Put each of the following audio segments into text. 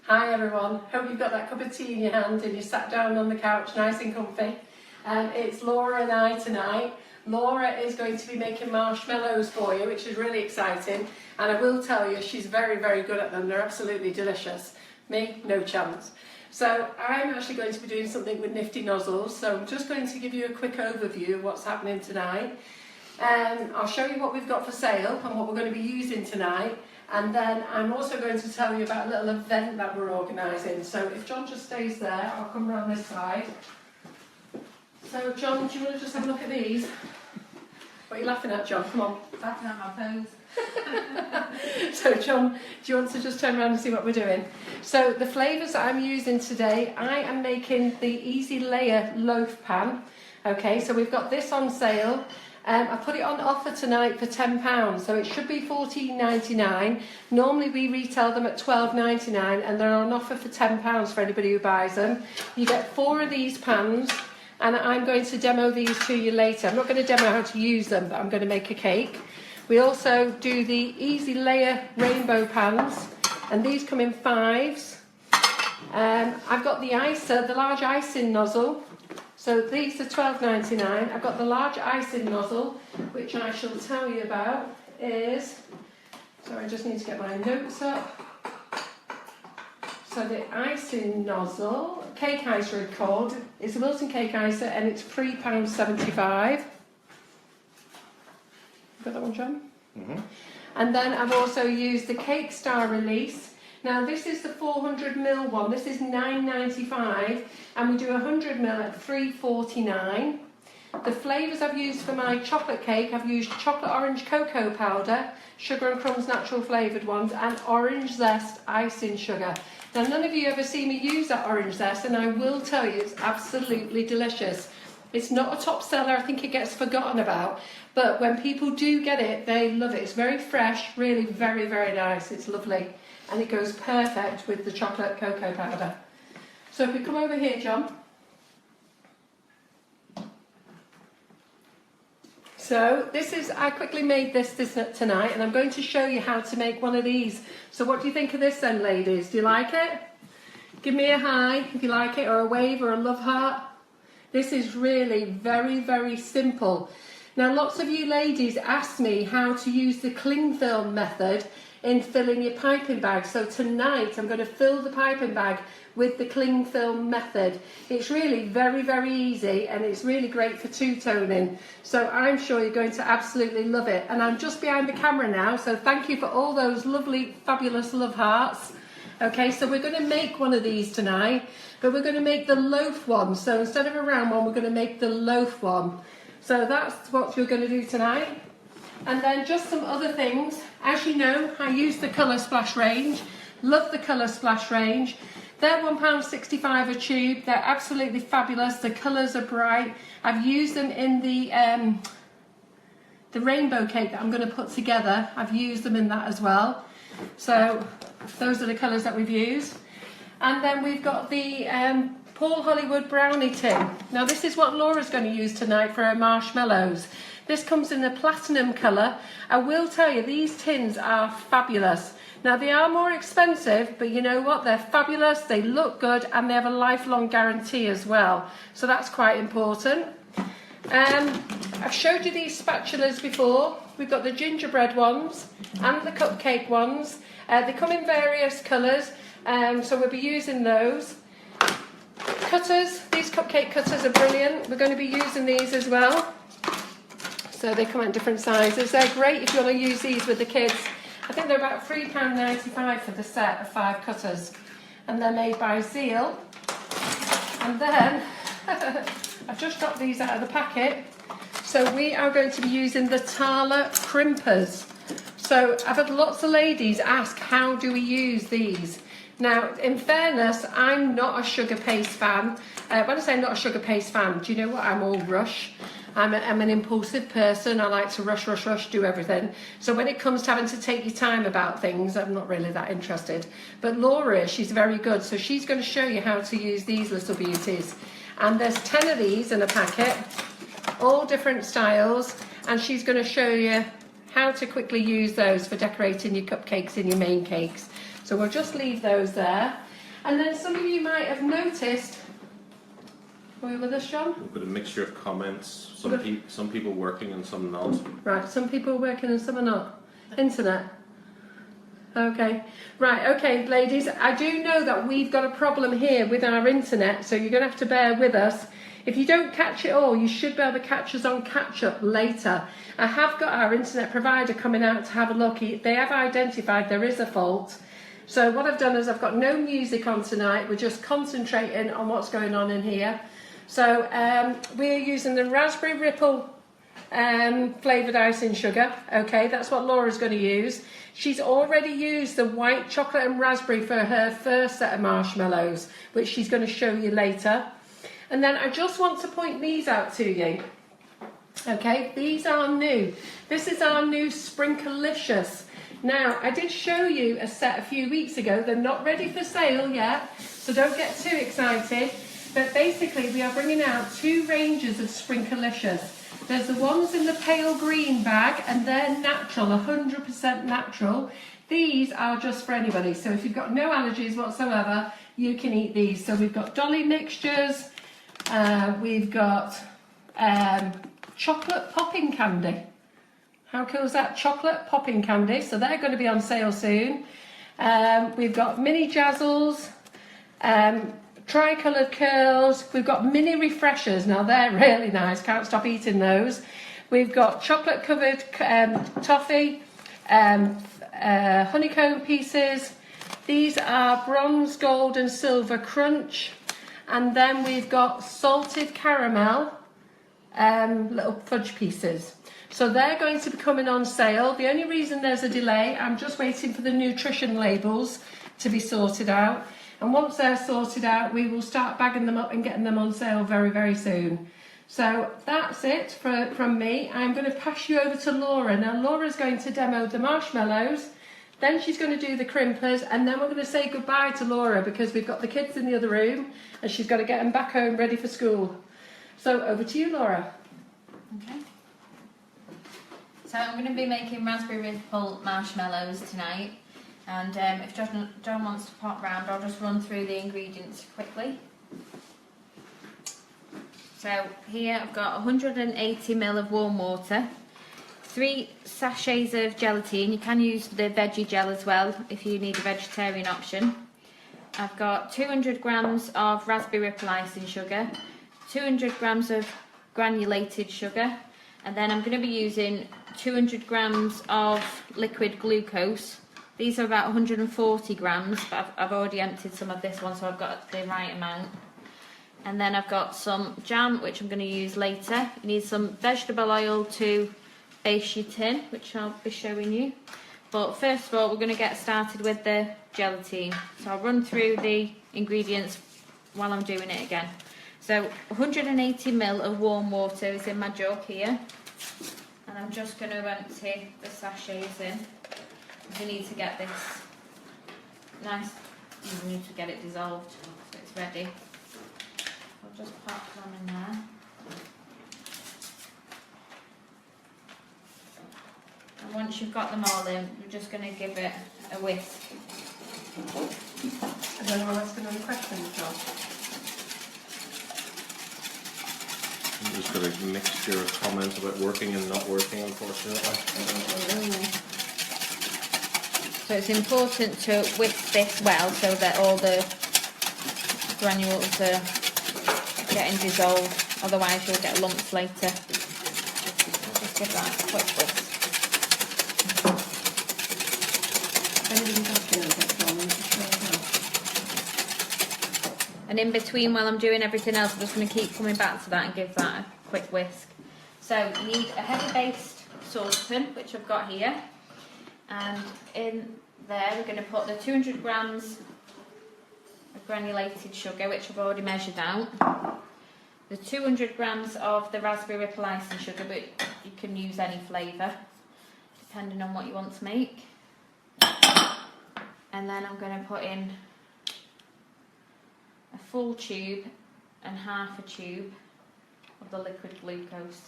Hi everyone, hope you've got that cup of tea in your hand and you sat down on the couch nice and comfy. It's Laura and I tonight. Laura is going to be making marshmallows for you, which is really exciting, and I will tell you she's very good at them. They're absolutely delicious. Me, no chance. So I'm actually going to be doing something with nifty nozzles, so I'm just going to give you a quick overview of what's happening tonight. I'll show you what we've got for sale and what we're going to be using tonight. And then I'm also going to tell you about a little event that we're organising. So if John just stays there, I'll come around this side. So John, do you want to just have a look at these? What are you laughing at, John? Come on. Laughing at my pose. So John, do you want to just turn around and see what we're doing? So the flavours that I'm using today, I am making the Easy Layer Loaf Pan. Okay, so we've got this on sale. I put it on offer tonight for £10, so it should be $14.99. Normally we retail them at $12.99 and they're on offer for £10 for anybody who buys them. You get 4 of these pans and I'm going to demo these to you later. I'm not going to demo how to use them, but I'm going to make a cake. We also do the Easy Layer Rainbow Pans, and these come in 5s. I've got the icer, the large icing nozzle. So these are $12.99. I've got the large icing nozzle, which I shall tell you about is, sorry, I just need to get my notes up. So the icing nozzle, cake icer it's called, it's a Wilton cake icer and it's £3.75. Got that one, John? Mm-hmm. And then I've also used the Cake Star Release. Now this is the 400ml one, this is $9.95 and we do 100ml at $3.49. The flavours I've used for my chocolate cake, I've used chocolate orange cocoa powder, sugar and crumbs natural flavoured ones, and orange zest icing sugar. Now none of you ever see me use that orange zest, and I will tell you it's absolutely delicious. It's not a top seller, I think it gets forgotten about, but when people do get it, they love it. It's very fresh, really very nice, it's lovely. And it goes perfect with the chocolate cocoa powder. So if we come over here, John. So this is, I quickly made this tonight and I'm going to show you how to make one of these. So what do you think of this then, ladies? Do you like it? Give me a hi if you like it, or a wave or a love heart. This is really very simple. Now lots of you ladies ask me how to use the cling film method in filling your piping bag. So tonight I'm going to fill the piping bag with the cling film method. It's really very easy and it's really great for two-toning. So I'm sure you're going to absolutely love it. And I'm just behind the camera now, so thank you for all those lovely, fabulous love hearts. Okay, so we're going to make one of these tonight, but we're going to make the loaf one. So instead of a round one, we're going to make the loaf one. So that's what you're going to do tonight. And then just some other things. As you know, I use the Colour Splash range. Love the Colour Splash range. They're £1.65 a tube. They're absolutely fabulous. The colours are bright. I've used them in the rainbow cake that I'm going to put together. I've used them in that as well. So those are the colours that we've used. And then we've got the Paul Hollywood brownie tin. Now this is what Laura's going to use tonight for her marshmallows. This comes in the platinum colour. I will tell you, these tins are fabulous. Now they are more expensive, but you know what? They're fabulous, they look good, and they have a lifelong guarantee as well. So that's quite important. I've showed you these spatulas before. We've got the gingerbread ones and the cupcake ones. They come in various colours, so we'll be using those. Cutters, these cupcake cutters are brilliant. We're going to be using these as well. So they come in different sizes. They're great if you want to use these with the kids. I think they're about £3.95 for the set of 5 cutters. And they're made by Zeal. And then, I've just dropped these out of the packet. So we are going to be using the Tala Crimpers. So I've had lots of ladies ask, how do we use these? Now, in fairness, I'm not a sugar paste fan. When I say not a sugar paste fan, do you know what? I'm all rush. I'm an impulsive person. I like to rush, do everything. So when it comes to having to take your time about things, I'm not really that interested. But Laura, she's very good. So she's going to show you how to use these little beauties. And there's 10 of these in a packet, all different styles. And she's going to show you how to quickly use those for decorating your cupcakes and your main cakes. So we'll just leave those there. And then some of you might have noticed, are we with us, John? We've got a mixture of comments, some people working and some not. Right, some people are working and some are not. Internet. Okay, right, okay, ladies, I do know that we've got a problem here with our internet, so you're going to have to bear with us. If you don't catch it all, you should be able to catch us on catch-up later. I have got our internet provider coming out to have a look. They have identified there is a fault. So what I've done is I've got no music on tonight. We're just concentrating on what's going on in here. So we're using the Raspberry Ripple flavoured icing sugar. Okay, that's what Laura's going to use. She's already used the white chocolate and raspberry for her first set of marshmallows, which she's going to show you later. And then I just want to point these out to you. Okay, these are new. This is our new Sprinklicious. Now, I did show you a set a few weeks ago. They're not ready for sale yet, so don't get too excited. But basically, we are bringing out 2 ranges of Sprinklicious. There's the ones in the pale green bag, and they're natural, 100% natural. These are just for anybody. So if you've got no allergies whatsoever, you can eat these. So we've got Dolly mixtures. We've got chocolate popping candy. How cool is that? Chocolate popping candy. So they're going to be on sale soon. We've got mini jazzles, tricoloured curls. We've got mini refreshers. Now they're really nice. Can't stop eating those. We've got chocolate covered toffee, honeycomb pieces. These are bronze, gold and silver crunch. And then we've got salted caramel little fudge pieces. So they're going to be coming on sale. The only reason there's a delay, I'm just waiting for the nutrition labels to be sorted out. And once they're sorted out, we will start bagging them up and getting them on sale very, very soon. So that's it from me. I'm going to pass you over to Laura. Now Laura's going to demo the marshmallows. Then she's going to do the crimpers, and then we're going to say goodbye to Laura because we've got the kids in the other room and she's got to get them back home ready for school. So over to you, Laura. Okay. So I'm going to be making raspberry ripple marshmallows tonight, and if John wants to pop round, I'll just run through the ingredients quickly. So here I've got 180 ml of warm water, 3 sachets of gelatine. You can use the veggie gel as well if you need a vegetarian option. I've got 200 grams of raspberry ripple icing sugar, 200 grams of granulated sugar, and then I'm going to be using 200 grams of liquid glucose. These are about 140 grams, but I've already emptied some of this one, so I've got the right amount. And then I've got some jam, which I'm going to use later. You need some vegetable oil to base your tin, which I'll be showing you. But first of all, we're going to get started with the gelatine. So I'll run through the ingredients while I'm doing it again. So 180 ml of warm water is in my jug here. And I'm just going to empty the sachets in. You need to get this nice, you need to get it dissolved so it's ready. I'll just pop them in there. And once you've got them all in, we're just going to give it a whisk. Is anyone asking any questions, John? I've just got a mixture of comments about working and not working, unfortunately. So it's important to whisk this well so that all the granules are getting dissolved, otherwise you'll get lumps later. Just give that a quick whisk. And in between, while I'm doing everything else, I'm just going to keep coming back to that and give that a quick whisk. So you need a heavy based saucepan, which I've got here. And in there, we're going to put the 200 grams of granulated sugar, which I've already measured out. The 200 grams of the raspberry ripple icing sugar, but you can use any flavour, depending on what you want to make. And then I'm going to put in a full tube and half a tube of the liquid glucose,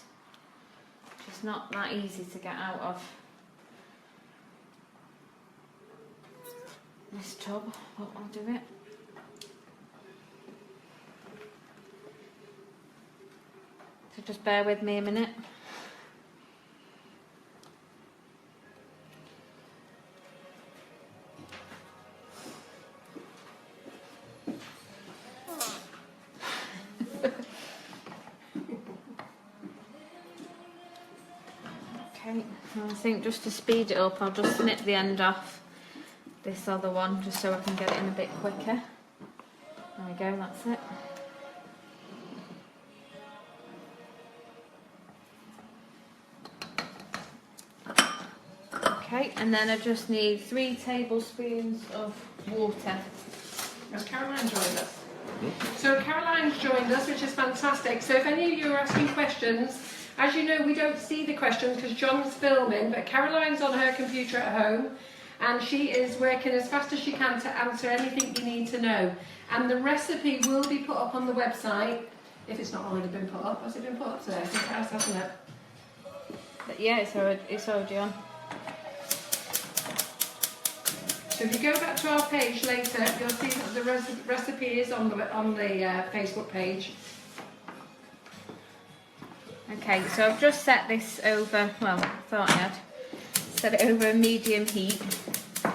which is not that easy to get out of this tub, but I'll do it. just bear with me a minute. Okay, I think just to speed it up, I'll just snip the end off this other one just so I can get it in a bit quicker. There we go, that's it. Okay, and then I just need 3 tablespoons of water. Has Caroline joined us? So Caroline's joined us, which is fantastic. So if any of you are asking questions, as you know, we don't see the questions because John's filming, but Caroline's on her computer at home and she is working as fast as she can to answer anything you need to know. And the recipe will be put up on the website, if it's not already been put up. Has it been put up today? I think it has, hasn't it? But yeah, it's already on. So if you go back to our page later, you'll see that the recipe is on the Facebook page. Okay, so I've just set this over, well, I thought I had, set it over a medium heat. There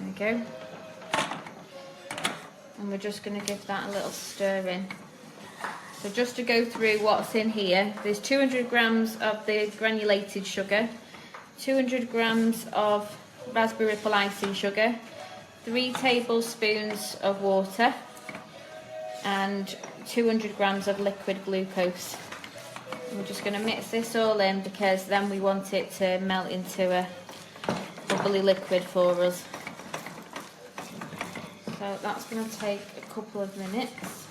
we go. And we're just going to give that a little stir in. So just to go through what's in here, there's 200 grams of the granulated sugar, 200 grams of raspberry ripple icing sugar, 3 tablespoons of water, and 200 grams of liquid glucose. We're just going to mix this all in because then we want it to melt into a bubbly liquid for us. So that's going to take a couple of minutes.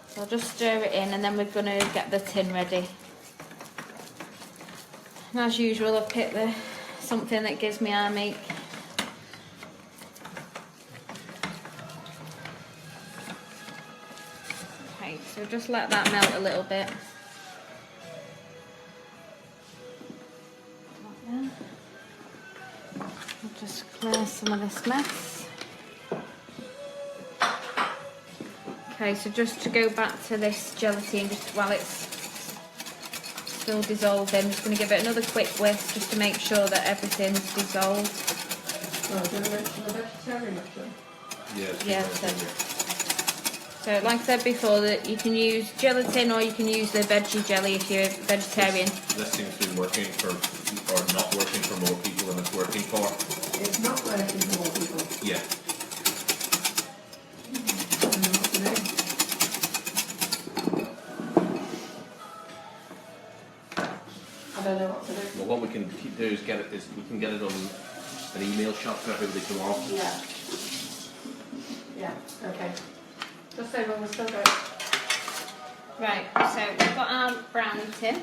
So I'll just stir it in and then we're going to get the tin ready. And as usual, I've picked something that gives me armache. Okay, so just let that melt a little bit. I'll just clear some of this mess. Okay, so just to go back to this gelatine, just while it's still dissolving, I'm just going to give it another quick whisk just to make sure that everything's dissolved. Oh, do you want to mention the vegetarian option? So like I said before, that you can use gelatin or you can use the veggie jelly if you're vegetarian. This seems to be working for, or not working for more people than it's working for. It's not working for more people. Yeah. I don't know what to do. Well, what we can do is we can get it on an email shot for everybody tomorrow. Yeah. Yeah, okay. Just say when we're still going. Right, so we've got our brownie tin.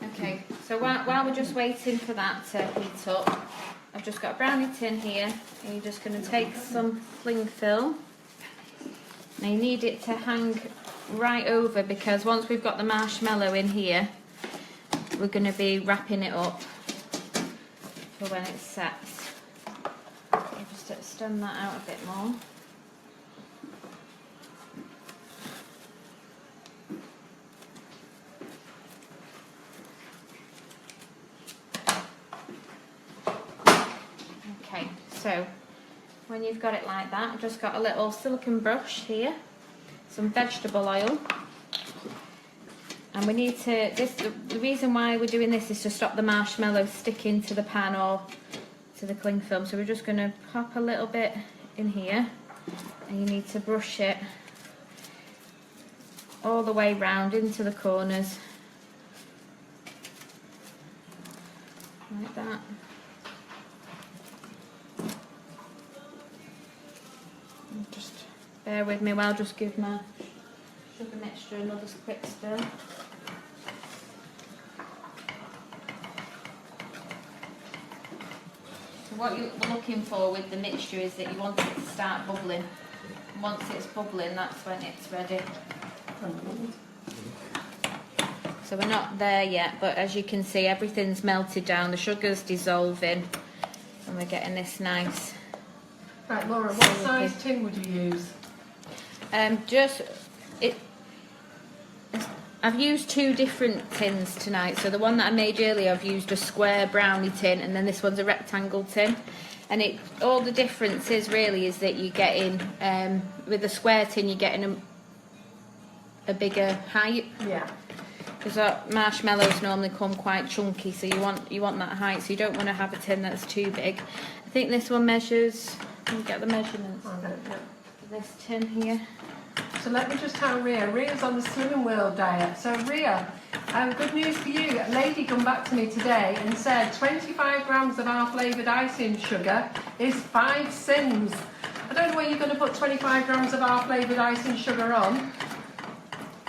Okay, so while we're just waiting for that to heat up, I've just got a brownie tin here, and you're just going to take some cling film. Now you need it to hang right over because once we've got the marshmallow in here, we're going to be wrapping it up for when it sets. I'll just extend that out a bit more. Okay, so when you've got it like that, I've just got a little silicone brush here, some vegetable oil, and we need to, the reason why we're doing this is to stop the marshmallow sticking to the pan or to the cling film. So we're just going to pop a little bit in here, and you need to brush it all the way round into the corners, like that. Just bear with me while I just give my sugar mixture another quick stir. So what you're looking for with the mixture is that you want it to start bubbling. And once it's bubbling, that's when it's ready. So we're not there yet, but as you can see, everything's melted down, the sugar's dissolving, and we're getting this nice Right, Laura, what size tin would you use? I've used 2 different tins tonight. So the one that I made earlier, I've used a square brownie tin, and then this one's a rectangle tin. And all the difference is really is that you're getting with the square tin, you're getting a bigger height. Yeah. Because marshmallows normally come quite chunky, so you want that height. So you don't want to have a tin that's too big. I think this one measures. Let me get the measurements. I don't know. For this tin here. So let me just tell Ria. Ria's on the Slimming World diet. So Ria, good news for you. A lady come back to me today and said 25 grams of our flavoured icing sugar is 5 sins. I don't know where you're going to put 25 grams of our flavoured icing sugar on.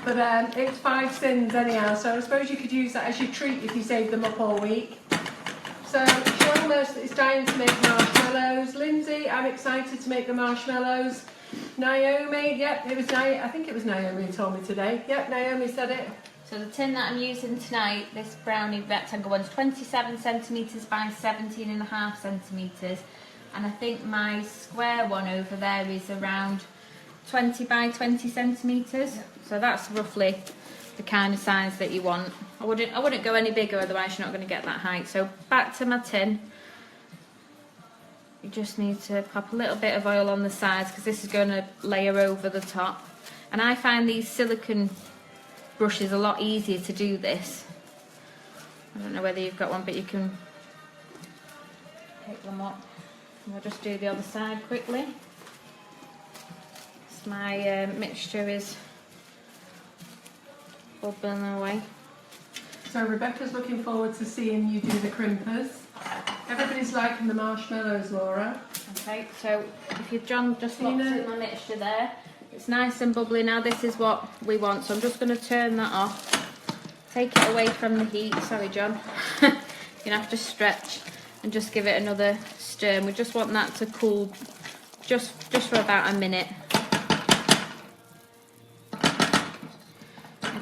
But it's 5 sins anyhow, so I suppose you could use that as your treat if you save them up all week. So she almost is dying to make marshmallows. Lindsay, I'm excited to make the marshmallows. Naomi, yep, I think it was Naomi who told me today. Yep, Naomi said it. So the tin that I'm using tonight, this brownie rectangle one, is 27 centimetres by 17.5 centimetres. And I think my square one over there is around 20 by 20 centimetres. Yep. So that's roughly the kind of size that you want. I wouldn't go any bigger, otherwise you're not going to get that height. So back to my tin. You just need to pop a little bit of oil on the sides because this is going to layer over the top. And I find these silicone brushes a lot easier to do this. I don't know whether you've got one, but you can pick them up. And we'll just do the other side quickly. So my mixture is bubbling away. So Rebecca's looking forward to seeing you do the crimpers. Everybody's liking the marshmallows, Laura. Okay, so if you've John just locked in my mixture there, it's nice and bubbly now. This is what we want, so I'm just going to turn that off. Take it away from the heat. Sorry, John. You're going to have to stretch and just give it another stir. And we just want that to cool just for about a minute.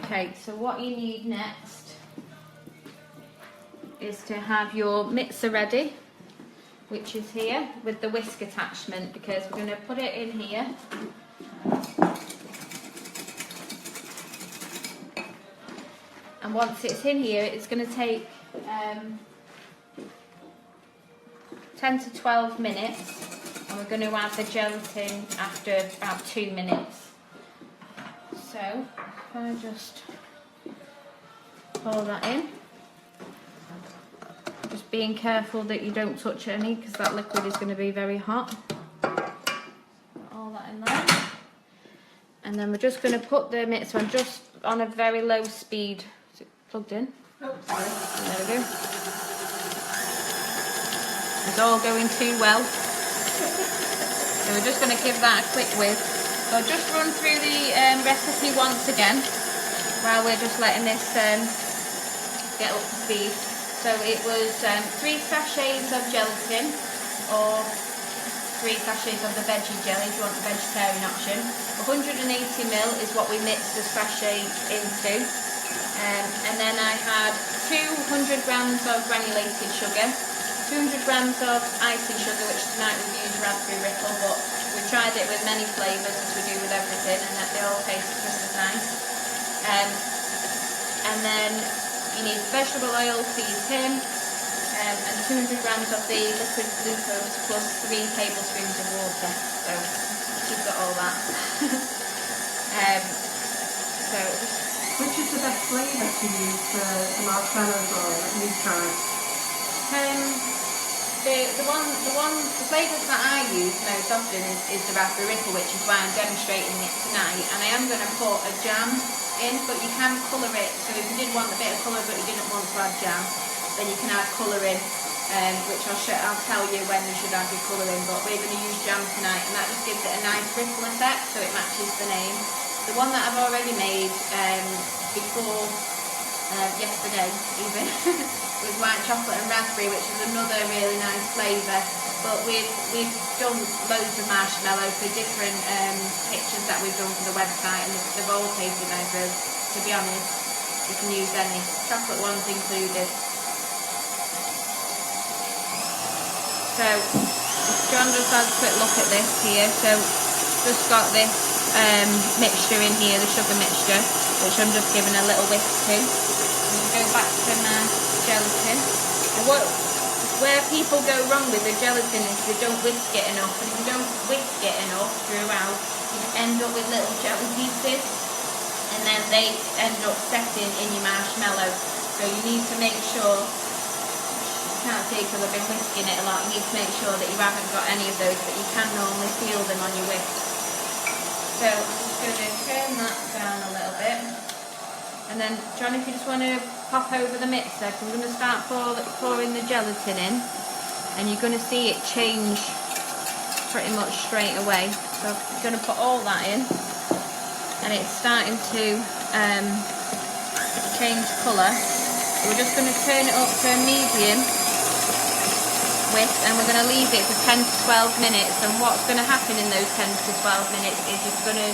Okay, so what you need next is to have your mixer ready, which is here with the whisk attachment, because we're going to put it in here. And once it's in here, it's going to take 10 to 12 minutes, and we're going to add the gelatin after about 2 minutes. So if I just pour that in, just being careful that you don't touch any because that liquid is going to be very hot. Put all that in there, and then we're just going to put the mixer on just on a very low speed. Is it plugged in? Oh, sorry. There we go. It's all going too well. So we're just going to give that a quick whiz. So I'll just run through the recipe once again while we're just letting this get up to speed. So it was 3 sachets of gelatin, or 3 sachets of the veggie jelly if you want the vegetarian option. 180ml is what we mixed the sachet into. And then I had 200 grams of granulated sugar, 200 grams of icing sugar, which tonight we've used raspberry ripple, but we tried it with many flavours as we do with everything, and that they all taste just as nice. And then you need vegetable oil for your tin, and 200 grams of the liquid glucose plus 3 tablespoons of water. So you've got all that. Which is the best flavour to use for the marshmallows or that you've tried? The flavours that I use most often is the raspberry ripple, which is why I'm demonstrating it tonight. And I am going to put a jam in, but you can colour it. So if you did want a bit of colour but you didn't want to add jam, then you can add colour in, which I'll tell you when you should add your colour in. But we're going to use jam tonight, and that just gives it a nice ripple effect, so it matches the name. The one that I've already made before yesterday even was white chocolate and raspberry, which is another really nice flavour. But we've done loads of marshmallow for different pictures that we've done for the website, and they've all tasted nice. To be honest, you can use any, chocolate ones included. So John just had a quick look at this here. So just got this mixture in here, the sugar mixture, which I'm just giving a little whisk to. I'm going to go back to my gelatin. And where people go wrong with the gelatin is they don't whisk it enough, and if you don't whisk it enough throughout, you end up with little jelly pieces, and then they end up setting in your marshmallow. So you need to make sure, you can't see because I've been whisking it a lot, you need to make sure that you haven't got any of those, but you can normally feel them on your whisk. So I'm just going to turn that down a little bit. And then, John, if you just want to pop over the mixer, I'm going to start pouring the gelatin in, and you're going to see it change pretty much straight away. So I'm going to put all that in, and it's starting to change colour. So we're just going to turn it up to a medium whisk, and we're going to leave it for 10 to 12 minutes. And what's going to happen in those 10 to 12 minutes is it's going to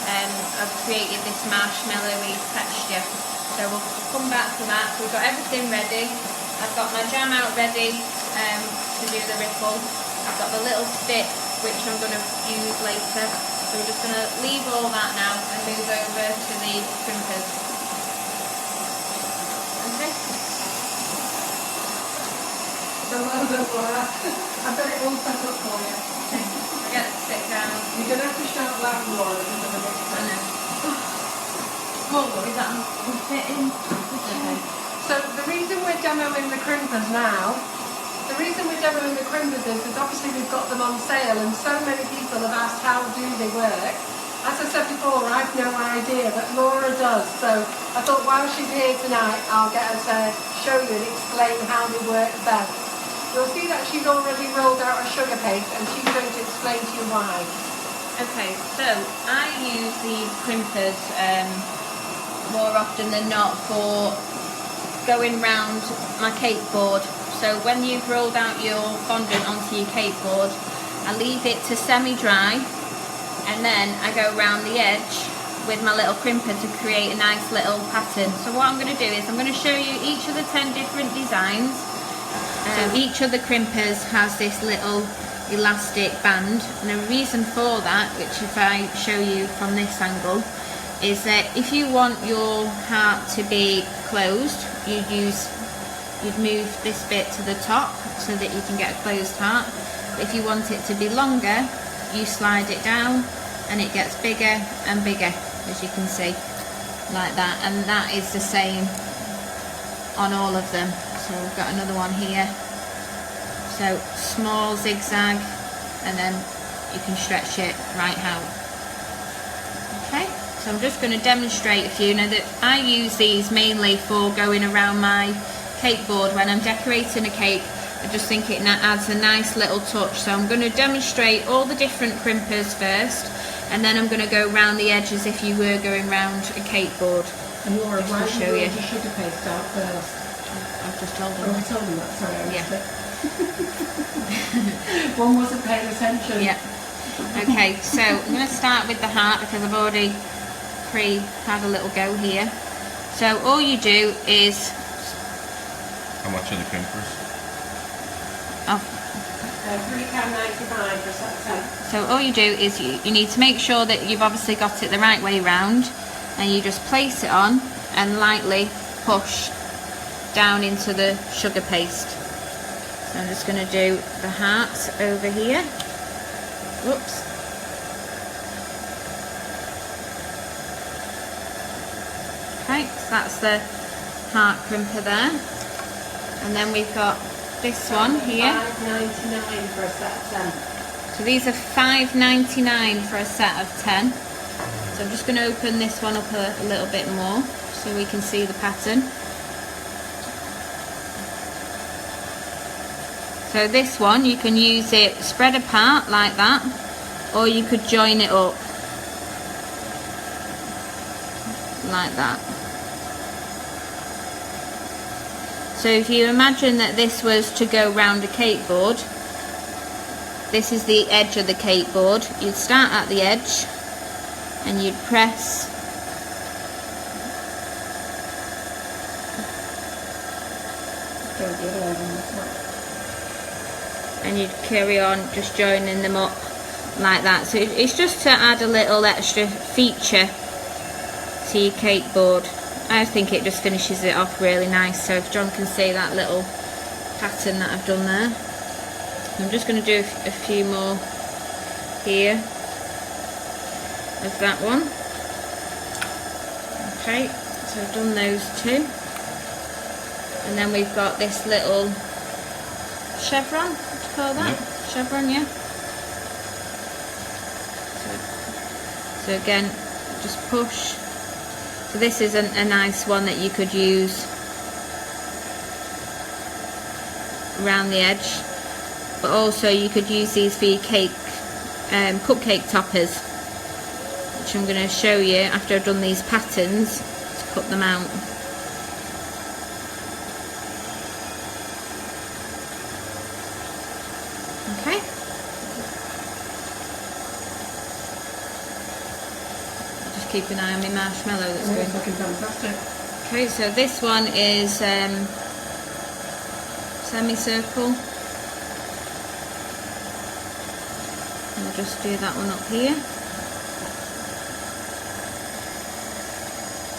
have created this marshmallowy texture. So we'll come back to that. So we've got everything ready. I've got my jam out ready to do the ripple. I've got the little stick which I'm going to use later. So we're just going to leave all that now and move over to the crimpers. Okay. So well done, Laura. I've got it all set up for you. I get to sit down. You're going to have to shout loud, Laura, because of the mixer. I know. Small one, is that will fit in? Okay. So the reason we're demoing the crimpers now, is obviously we've got them on sale, and so many people have asked how do they work. As I said before, I've no idea, but Laura does. So I thought while she's here tonight, I'll get her to show you and explain how they work best. You'll see that she's already rolled out a sugar paste, and she's going to explain to you why. Okay, so I use these crimpers more often than not for going round my cake board. So when you've rolled out your fondant onto your cake board, I leave it to semi-dry, and then I go round the edge with my little crimper to create a nice little pattern. So what I'm going to do is I'm going to show you each of the 10 different designs. So each of the crimpers has this little elastic band, and the reason for that, which if I show you from this angle, is that if you want your heart to be closed, you'd move this bit to the top so that you can get a closed heart. But if you want it to be longer, you slide it down and it gets bigger and bigger, as you can see, like that. And that is the same on all of them. So we've got another one here. So small zigzag, and then you can stretch it right out. Okay, so I'm just going to demonstrate a few. Now that I use these mainly for going around my cake board when I'm decorating a cake. I just think it adds a nice little touch. So I'm going to demonstrate all the different crimpers first, and then I'm going to go round the edge as if you were going round a cake board. And Laura, why show you. your sugar paste out first? I've just told them. Oh, I told them that, sorry. I Yeah. One wasn't paying attention. Yeah. Okay, so I'm going to start with the heart because I've already had a little go here. So all you do is... How much are the crimpers? Oh. £3.99 for a set of 10. So all you do is you need to make sure that you've obviously got it the right way round, and you just place it on and lightly push down into the sugar paste. So I'm just going to do the hearts over here. Whoops. Okay, so that's the heart crimper there. And then we've got this one here. £5.99 for a set of 10. So these are £5.99 for a set of 10. So I'm just going to open this one up a little bit more so we can see the pattern. So this one, you can use it spread apart like that, or you could join it up like that. So if you imagine that this was to go round a cake board, this is the edge of the cake board. You'd start at the edge and you'd press and you'd carry on just joining them up like that. So it's just to add a little extra feature to your cake board. I think it just finishes it off really nice. So if John can see that little pattern that I've done there, I'm just going to do a few more here of that one. Okay, so I've done those two, and then we've got this little chevron, what do you call that? Yep. Chevron, yeah. So again, just push. So this is a nice one that you could use around the edge, but also you could use these for your cake, cupcake toppers, which I'm going to show you after I've done these patterns to cut them out. Okay. Just keep an eye on my marshmallow that's going. It's looking fantastic. Okay, so this one is semicircle. We'll just do that one up here.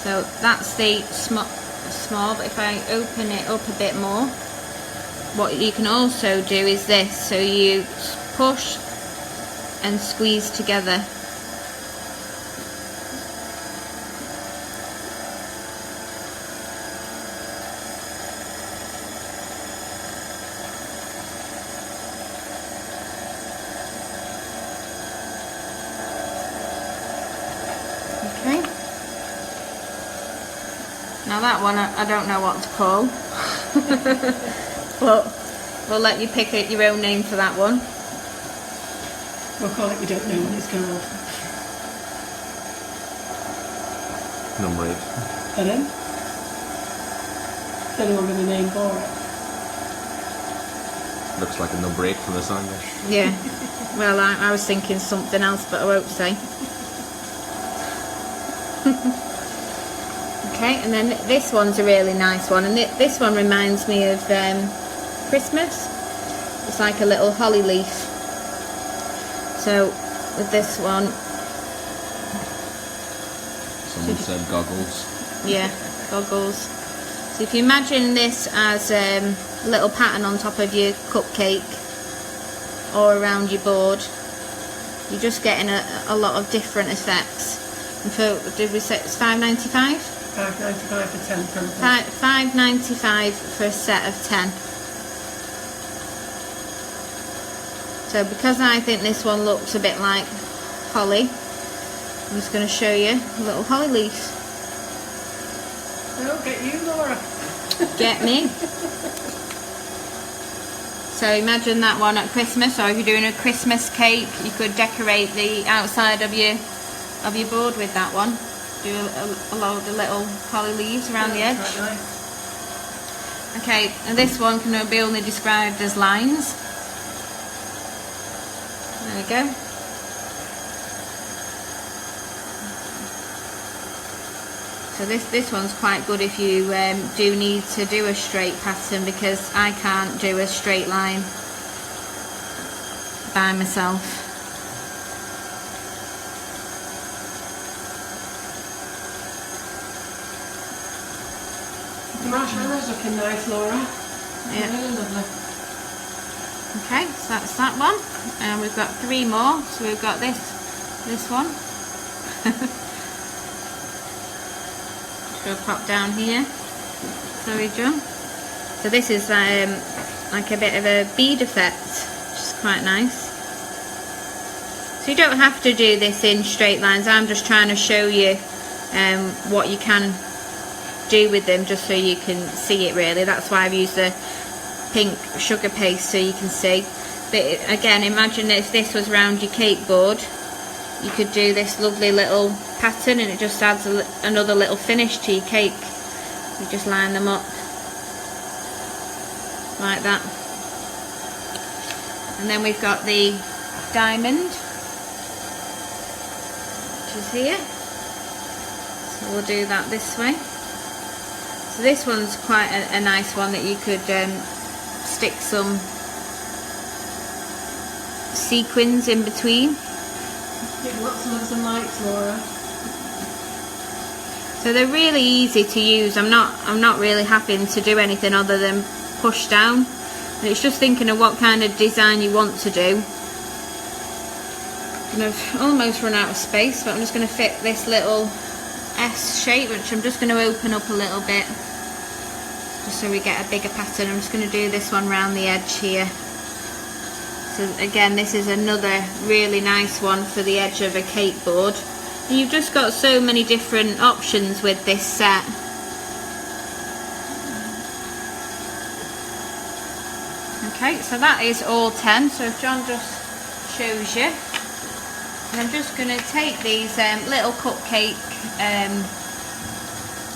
So that's the small, but if I open it up a bit more, what you can also do is this. So you push and squeeze together. Okay. Now that one I don't know what to call, but we'll let you pick your own name for that one. We'll call it, we don't know what it's called. Number 8. Pardon? Don't know what the name for it. Looks like a number 8 from the sign there. Yeah. Well, I was thinking something else, but I won't say. Okay, and then this one's a really nice one, and this one reminds me of Christmas. It's like a little holly leaf. So with this one, someone said goggles. Yeah, goggles. So if you imagine this as a little pattern on top of your cupcake or around your board, you're just getting a lot of different effects. And for, did we say it's £5.95? £5.95 for 10 crumpers. £5.95 for a set of 10. So because I think this one looks a bit like holly, I'm just going to show you a little holly leaf. Oh, get you, Laura. Get me. So imagine that one at Christmas, or if you're doing a Christmas cake, you could decorate the outside of your board with that one. Do a load of little holly leaves around the edge. Quite nice. Okay, and this one can be only described as lines. There we go. So this one's quite good if you do need to do a straight pattern, because I can't do a straight line by myself. The marshmallows looking nice, Laura. Yeah. Really lovely. Okay, so that's that one, and we've got 3 more. So we've got this one. Just go pop down here. Sorry, John. So this is like a bit of a bead effect, which is quite nice. So you don't have to do this in straight lines. I'm just trying to show you what you can do with them, just so you can see it really. That's why I've used the pink sugar paste, so you can see. But again, imagine if this was around your cake board, you could do this lovely little pattern, and it just adds another little finish to your cake. You just line them up like that, and then we've got the diamond, which is here. So we'll do that this way. So this one's quite a nice one that you could stick some sequins in between. Give lots and lots of lights, Laura. So they're really easy to use. I'm not really having to do anything other than push down. And it's just thinking of what kind of design you want to do. And I've almost run out of space, but I'm just going to fit this little S shape, which I'm just going to open up a little bit, just so we get a bigger pattern. I'm just going to do this one round the edge here. So again, this is another really nice one for the edge of a cake board. And you've just got so many different options with this set. Okay, so that is all 10. So if John just shows you. And I'm just going to take these little cupcake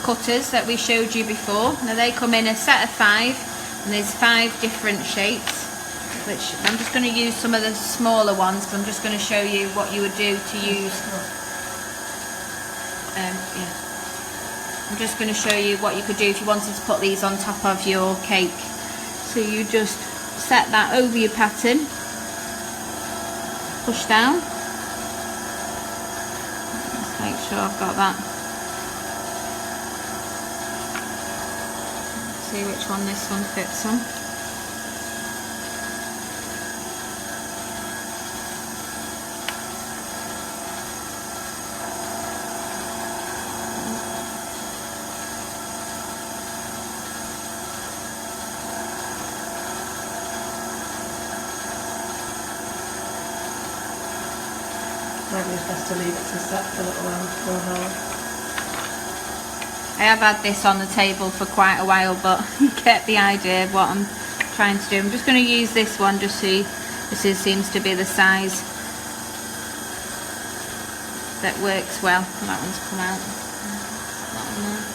cutters that we showed you before. Now they come in a set of 5, and there's 5 different shapes, which I'm just going to use some of the smaller ones, because I'm just going to show you what you would do to use. I'm just going to show you what you could do if you wanted to put these on top of your cake. So you just set that over your pattern, push down. Let's make sure I've got that. Let's see which one this one fits on. Maybe it's best to leave it to set for a little while before hard. I have had this on the table for quite a while, but you get the idea of what I'm trying to do. I'm just going to use this one just see. This seems to be the size that works well. That one's come out. That one there.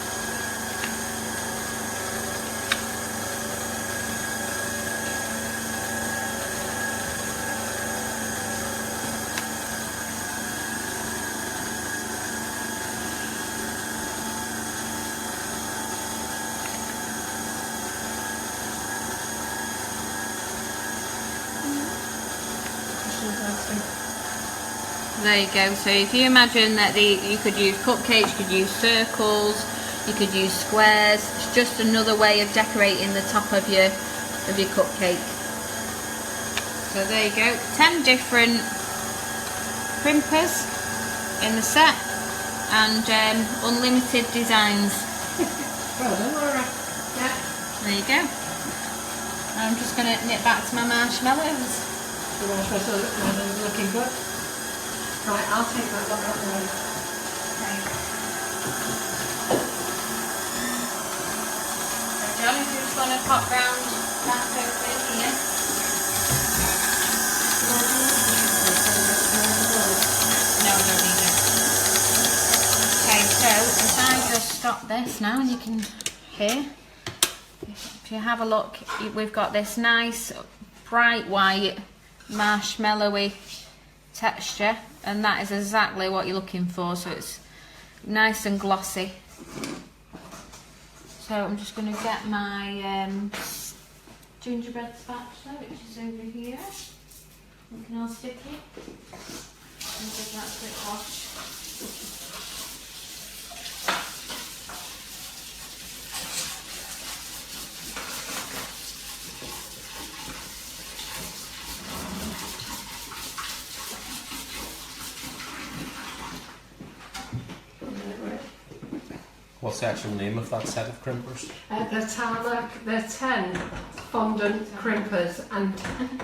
There you go. So if you imagine that you could use cupcakes, you could use circles, you could use squares. It's just another way of decorating the top of your cupcake. So there you go. 10 different crimpers in the set, and unlimited designs. Well done, Laura. Yeah. There you go. I'm just going to knit back to my marshmallows. The marshmallows are looking good. Right, I'll take that one out the way. Okay. So John, if you just want to pop round back over here. No, I don't need it. Okay, so if I just stop this now, and you can hear. If you have a look, we've got this nice bright white marshmallowy texture, and that is exactly what you're looking for. So it's nice and glossy. So I'm just going to get my gingerbread spatula, which is over here. Looking all sticky. And give that a quick wash. What's the actual name of that set of crimpers? They're 10 fondant crimpers, and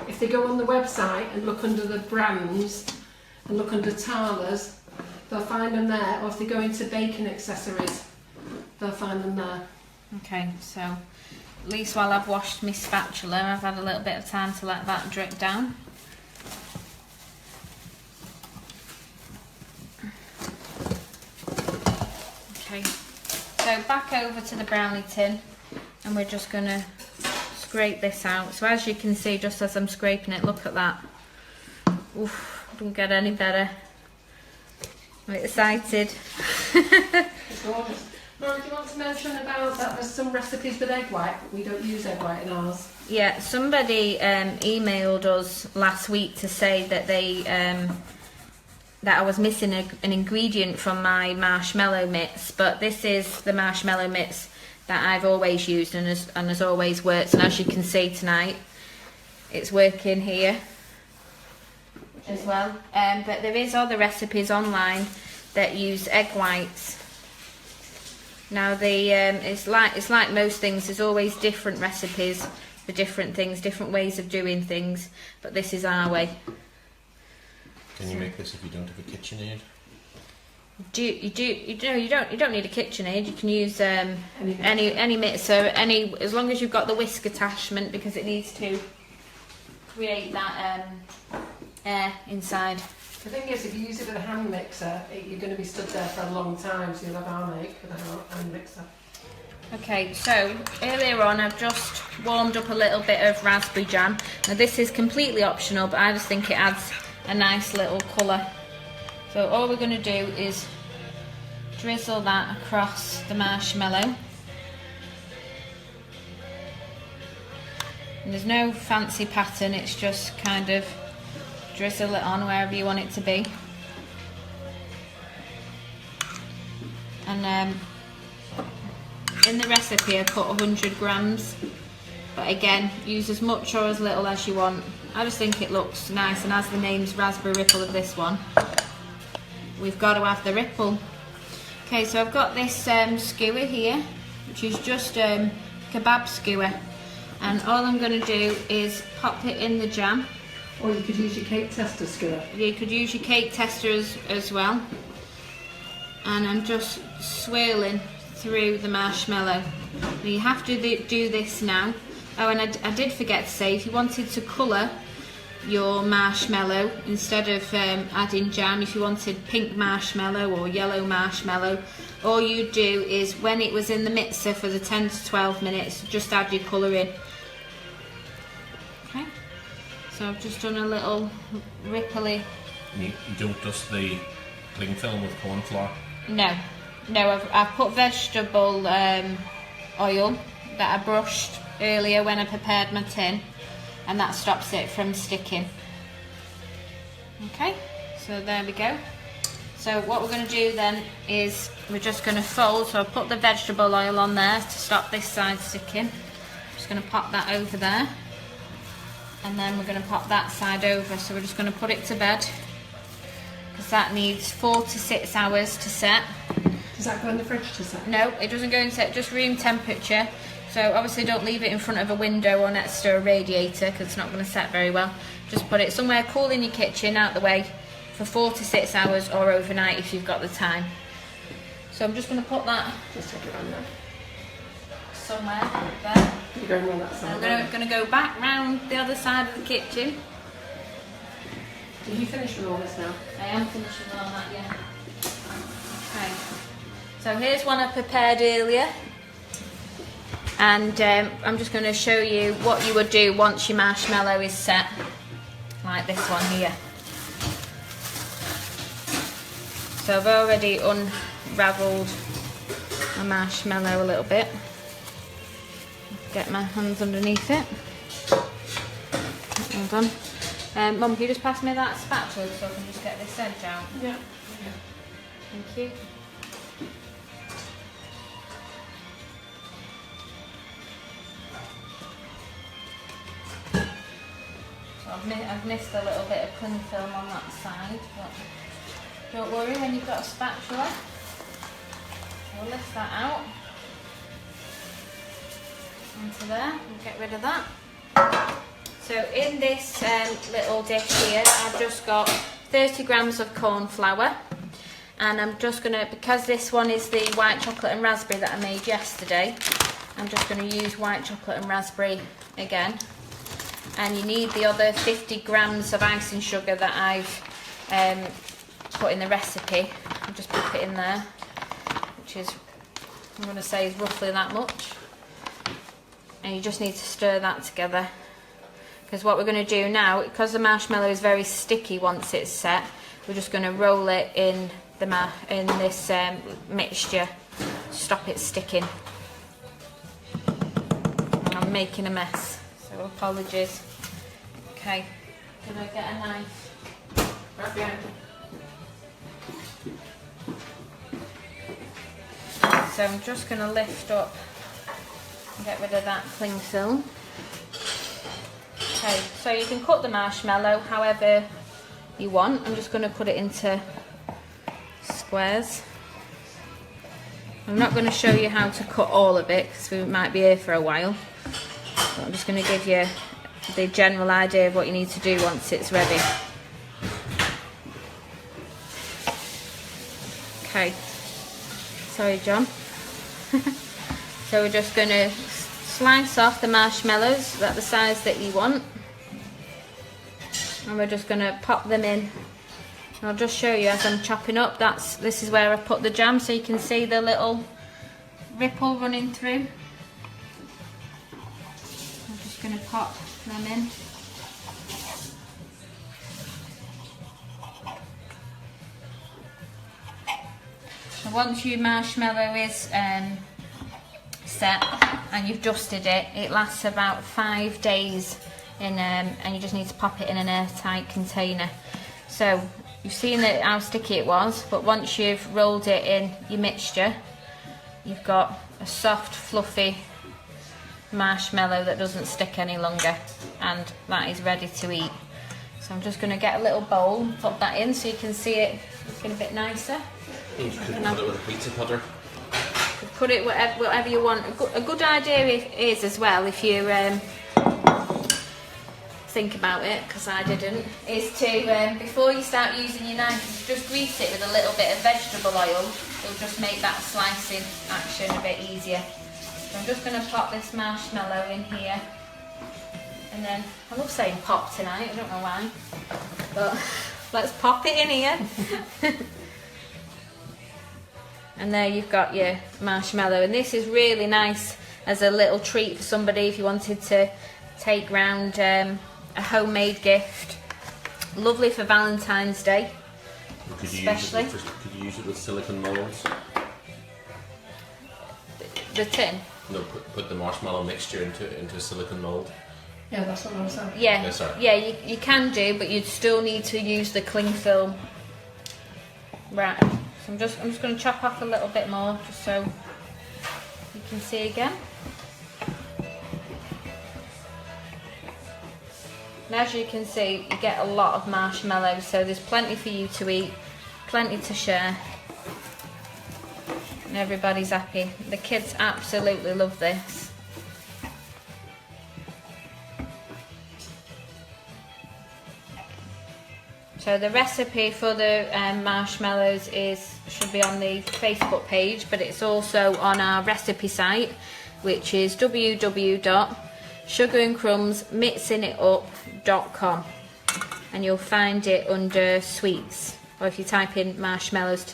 if they go on the website and look under the brands and look under Tala's, they'll find them there, or if they go into baking accessories, they'll find them there. Okay, so at least while I've washed my spatula, I've had a little bit of time to let that drip down. Okay, so back over to the brownie tin, and we're just going to scrape this out. So as you can see, just as I'm scraping it, look at that. Oof, doesn't get any better. I'm excited. It's gorgeous. Laura, do you want to mention about that there's some recipes with egg white, but we don't use egg white in ours? Yeah, somebody emailed us last week to say that they that I was missing an ingredient from my marshmallow mix, but this is the marshmallow mix that I've always used and has always worked. And as you can see tonight, it's working here as well. But there is other recipes online that use egg whites. Now it's like most things. There's always different recipes for different things, different ways of doing things. But this is our way. Can you make this if you don't have a KitchenAid? You don't need a KitchenAid. You can use any mixer, as long as you've got the whisk attachment, because it needs to create that air inside. The thing is, if you use it with a hand mixer, you're going to be stood there for a long time, so you'll have armache with a hand mixer. Okay, so earlier on I've just warmed up a little bit of raspberry jam. Now this is completely optional, but I just think it adds a nice little colour. So all we're going to do is drizzle that across the marshmallow. And there's no fancy pattern, it's just kind of drizzle it on wherever you want it to be. And in the recipe I put 100 grams, but again, use as much or as little as you want. I just think it looks nice, and as the name's raspberry ripple of this one, we've got to have the ripple. Okay, so I've got this skewer here, which is just kebab skewer, and all I'm going to do is pop it in the jam. Or you could use your cake tester skewer. You could use your cake tester as well. And I'm just swirling through the marshmallow. Now you have to do this now. Oh, and I did forget to say, if you wanted to colour your marshmallow, instead of adding jam, if you wanted pink marshmallow or yellow marshmallow, all you do is, when it was in the mixer for the 10 to 12 minutes, just add your colour in. Okay, so I've just done a little ripply. You don't dust the cling film with corn flour? No, I've put vegetable oil that I brushed earlier when I prepared my tin, and that stops it from sticking. Okay, so there we go. So what we're going to do then is we're just going to fold. So I'll put the vegetable oil on there to stop this side sticking. Just going to pop that over there, and then we're going to pop that side over. So we're just going to put it to bed, because that needs 4 to 6 hours to set. Does that go in the fridge to set? No, it doesn't go in set, just room temperature. So obviously don't leave it in front of a window or next to a radiator, because it's not going to set very well. Just put it somewhere cool in your kitchen, out the way, for 4 to 6 hours, or overnight if you've got the time. So I'm just going to put that Just take it around there. somewhere there. You're going around that side. I'm going to go back round the other side of the kitchen. Did you finish with all this now? I am finishing all that, yeah. Okay. So here's one I prepared earlier. And I'm just going to show you what you would do once your marshmallow is set, like this one here. So I've already unravelled my marshmallow a little bit. Get my hands underneath it. Hold on. Mum, can you just pass me that spatula so I can just get this edge out? Yeah. Thank you. I've missed a little bit of cling film on that side, but don't worry when you've got a spatula. We'll lift that out into there and get rid of that. So in this little dish here, I've just got 30 grams of corn flour, and I'm just going to, because this one is the white chocolate and raspberry that I made yesterday, I'm just going to use white chocolate and raspberry again. And you need the other 50 grams of icing sugar that I've put in the recipe. I'll just pop it in there, which is, I'm going to say, is roughly that much. And you just need to stir that together, because what we're going to do now, because the marshmallow is very sticky once it's set, we're just going to roll it in this mixture. stop it sticking. I'm making a mess, so apologies. Okay, gonna get a knife. Right behind. So I'm just gonna lift up and get rid of that cling film. Okay, so you can cut the marshmallow however you want. I'm just gonna put it into squares. I'm not going to show you how to cut all of it because we might be here for a while. But I'm just going to give you the general idea of what you need to do once it's ready. Okay, sorry John. So we're just going to slice off the marshmallows at the size that you want. And we're just going to pop them in. I'll just show you as I'm chopping up. This is where I put the jam, so you can see the little ripple running through. I'm just going to pop them in. So once your marshmallow is set and you've dusted it, it lasts about 5 days and you just need to pop it in an airtight container. So you've seen how sticky it was, but once you've rolled it in your mixture, you've got a soft, fluffy marshmallow that doesn't stick any longer, and that is ready to eat. So I'm just going to get a little bowl, put that in so you can see it looking a bit nicer. You could put it with a pizza cutter. Put it whatever you want. A good idea is as well, if you think about it, because I didn't, is to before you start using your knife, just grease it with a little bit of vegetable oil. It'll just make that slicing action a bit easier. So I'm just going to pop this marshmallow in here, and then I love saying pop tonight, I don't know why, but let's pop it in here. And there you've got your marshmallow, and this is really nice as a little treat for somebody if you wanted to take round a homemade gift. Lovely for Valentine's Day, especially. Could you use it with silicone molds? The tin? No, put the marshmallow mixture into a silicone mold. Yeah, that's what I was saying. Yeah, Yeah, sorry. yeah, you can do, but you'd still need to use the cling film. Right, so I'm just going to chop off a little bit more just so you can see again. And as you can see, you get a lot of marshmallows, so there's plenty for you to eat, plenty to share, and everybody's happy. The kids absolutely love this. So the recipe for the marshmallows should be on the Facebook page, but it's also on our recipe site, which is www.sugarandcrumbsmixingitup.com, and you'll find it under sweets, or if you type in marshmallows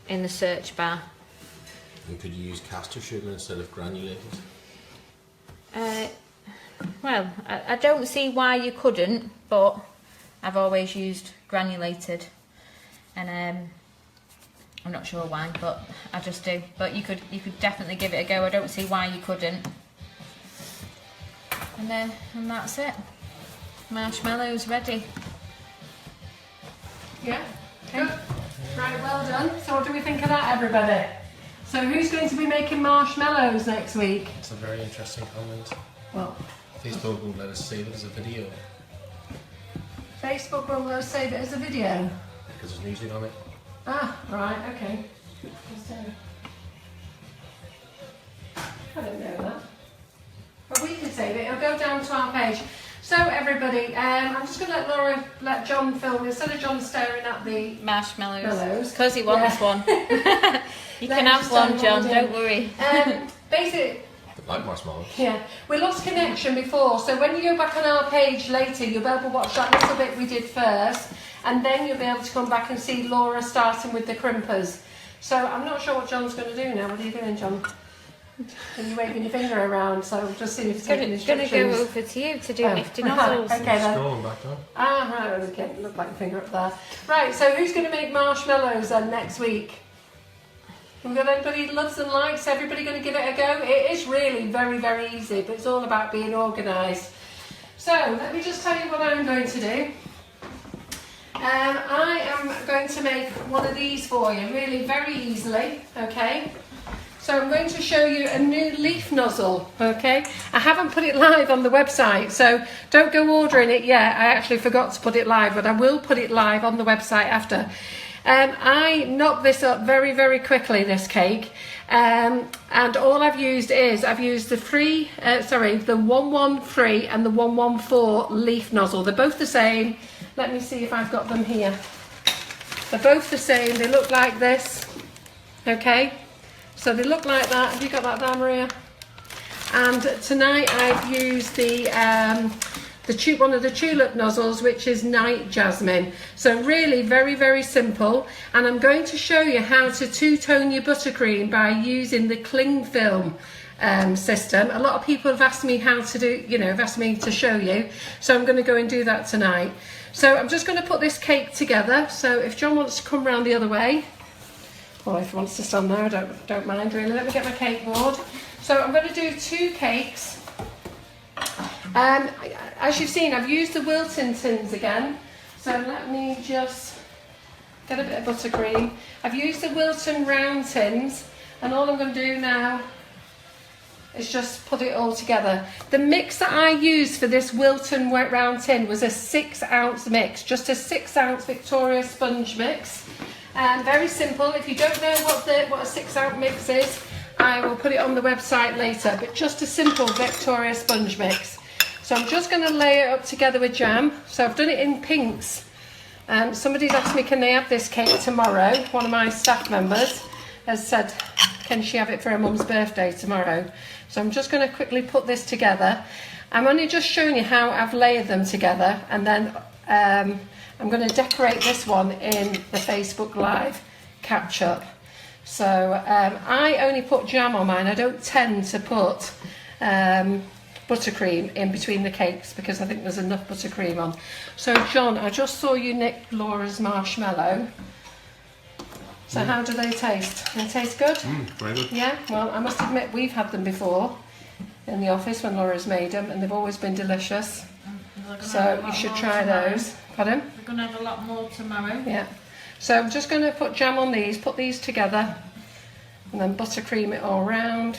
in the search bar. And could you use castor sugar instead of granulated? Well, I don't see why you couldn't, but I've always used granulated, and I'm not sure why, but I just do. But you could definitely give it a go. I don't see why you couldn't. And that's it. Marshmallows ready. Yeah, good. Right, well done. So what do we think of that, everybody? So who's going to be making marshmallows next week? It's a very interesting comment. Well, Facebook won't let us save it as a video Facebook will let us save it as a video. because there's music on it. Ah, right, okay. I didn't know that. But we can save it, it'll go down to our page. So everybody, I'm just going to let John film, instead of John staring at the Marshmallows. Because he wants one. You can have one, John, don't worry. Basically, Like marshmallows. yeah, we lost connection before, so when you go back on our page later, you'll be able to watch that little bit we did first, and then you'll be able to come back and see Laura starting with the crimpers. So I'm not sure what John's going to do now. What are you doing, John? Are you waving your finger around? So I'm just seeing if he's taking instructions. Going to go over to you to do lifting nozzles. Okay then. Scrolling back down. Ah, right, okay, look like a finger up there. Right, so who's going to make marshmallows then next week? We've got anybody who loves and likes, everybody going to give it a go? It is really very, very easy, but it's all about being organised. So, let me just tell you what I'm going to do. I am going to make one of these for you, really very easily, okay? So I'm going to show you a new leaf nozzle, okay? I haven't put it live on the website, so don't go ordering it yet. I actually forgot to put it live, but I will put it live on the website after. I knocked this up very, very quickly, this cake, and all I've used the 113 and the 114 leaf nozzle. They're both the same. Let me see if I've got them here. They're both the same. They look like this, okay? So they look like that. Have you got that there, Maria? And tonight I've used one of the tulip nozzles, which is Night Jasmine. So really very, very simple. And I'm going to show you how to two-tone your buttercream by using the cling film system. A lot of people have asked me how to do, have asked me to show you. So I'm going to go and do that tonight. So I'm just going to put this cake together. So if John wants to come round the other way, or if he wants to stand there, I don't mind really. Let me get my cake board. So I'm going to do 2 cakes. As you've seen, I've used the Wilton tins again. So let me just get a bit of buttercream. I've used the Wilton round tins, and all I'm going to do now is just put it all together. The mix that I used for this Wilton wet round tin was a 6-ounce mix, just a 6-ounce Victoria sponge mix. Very simple. If you don't know what a 6-ounce mix is, I will put it on the website later, but just a simple Victoria sponge mix. So I'm just going to layer it up together with jam. So I've done it in pinks. Somebody's asked me, can they have this cake tomorrow? One of my staff members has said, can she have it for her mum's birthday tomorrow? So I'm just going to quickly put this together. I'm only just showing you how I've layered them together, and then I'm going to decorate this one in the Facebook Live catch-up. So I only put jam on mine. I don't tend to put buttercream in between the cakes because I think there's enough buttercream on. So John, I just saw you nick Laura's marshmallow. So how do they taste? They taste good? Very good. Yeah, well I must admit we've had them before in the office when Laura's made them, and they've always been delicious. So you should try those. Pardon? We're going to have a lot more tomorrow. Yeah. So I'm just going to put jam on these, put these together, and then buttercream it all round.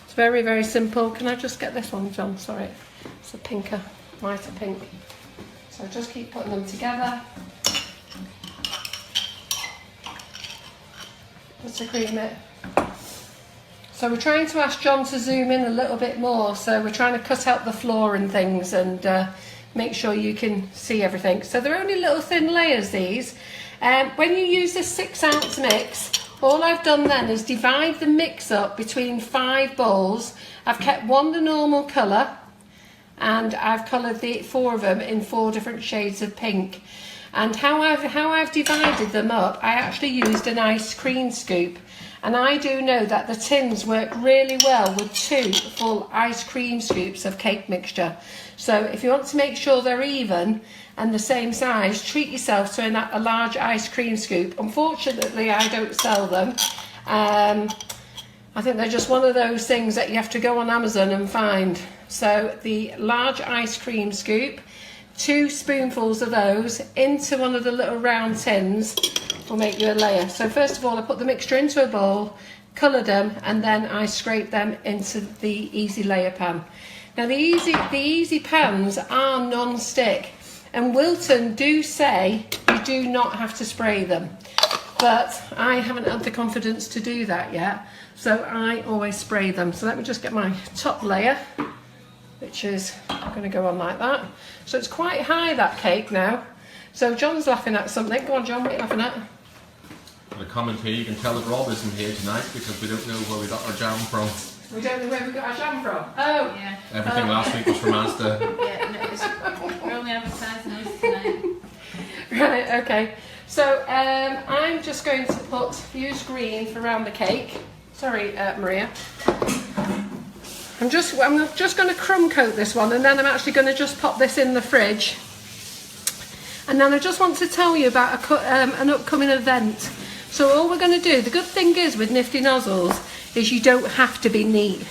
It's very, very simple. Can I just get this one, John? Sorry. It's a pinker, lighter pink. So just keep putting them together. Buttercream it. So we're trying to ask John to zoom in a little bit more. So we're trying to cut out the floor and things and make sure you can see everything. So they're only little thin layers, these. When you use a 6-ounce mix, all I've done then is divide the mix up between 5 bowls. I've kept one the normal colour, and I've coloured the 4 of them in 4 different shades of pink. And how I've divided them up, I actually used an ice cream scoop. And I do know that the tins work really well with 2 full ice cream scoops of cake mixture. So if you want to make sure they're even and the same size, treat yourself to a large ice cream scoop. Unfortunately, I don't sell them. I think they're just one of those things that you have to go on Amazon and find. So the large ice cream scoop, 2 spoonfuls of those into one of the little round tins will make you a layer. So first of all, I put the mixture into a bowl, coloured them, and then I scrape them into the easy layer pan. Now the easy pans are non-stick, and Wilton do say you do not have to spray them, but I haven't had the confidence to do that yet, so I always spray them. So let me just get my top layer, which is going to go on like that. So it's quite high, that cake now. So John's laughing at something. Go on, John, what are you laughing at? The comment here, you can tell that Rob isn't here tonight because we don't know where we got our jam from. We don't know where we got our jam from. Oh, Yeah. Everything last week was from Asda. Yeah, no, we're only advertising us tonight. right, okay. So I'm just going to use green for around the cake. Sorry, Maria. I'm just going to crumb coat this one, and then I'm actually going to just pop this in the fridge. And then I just want to tell you about an upcoming event. So all we're going to do, the good thing is with nifty nozzles, is you don't have to be neat.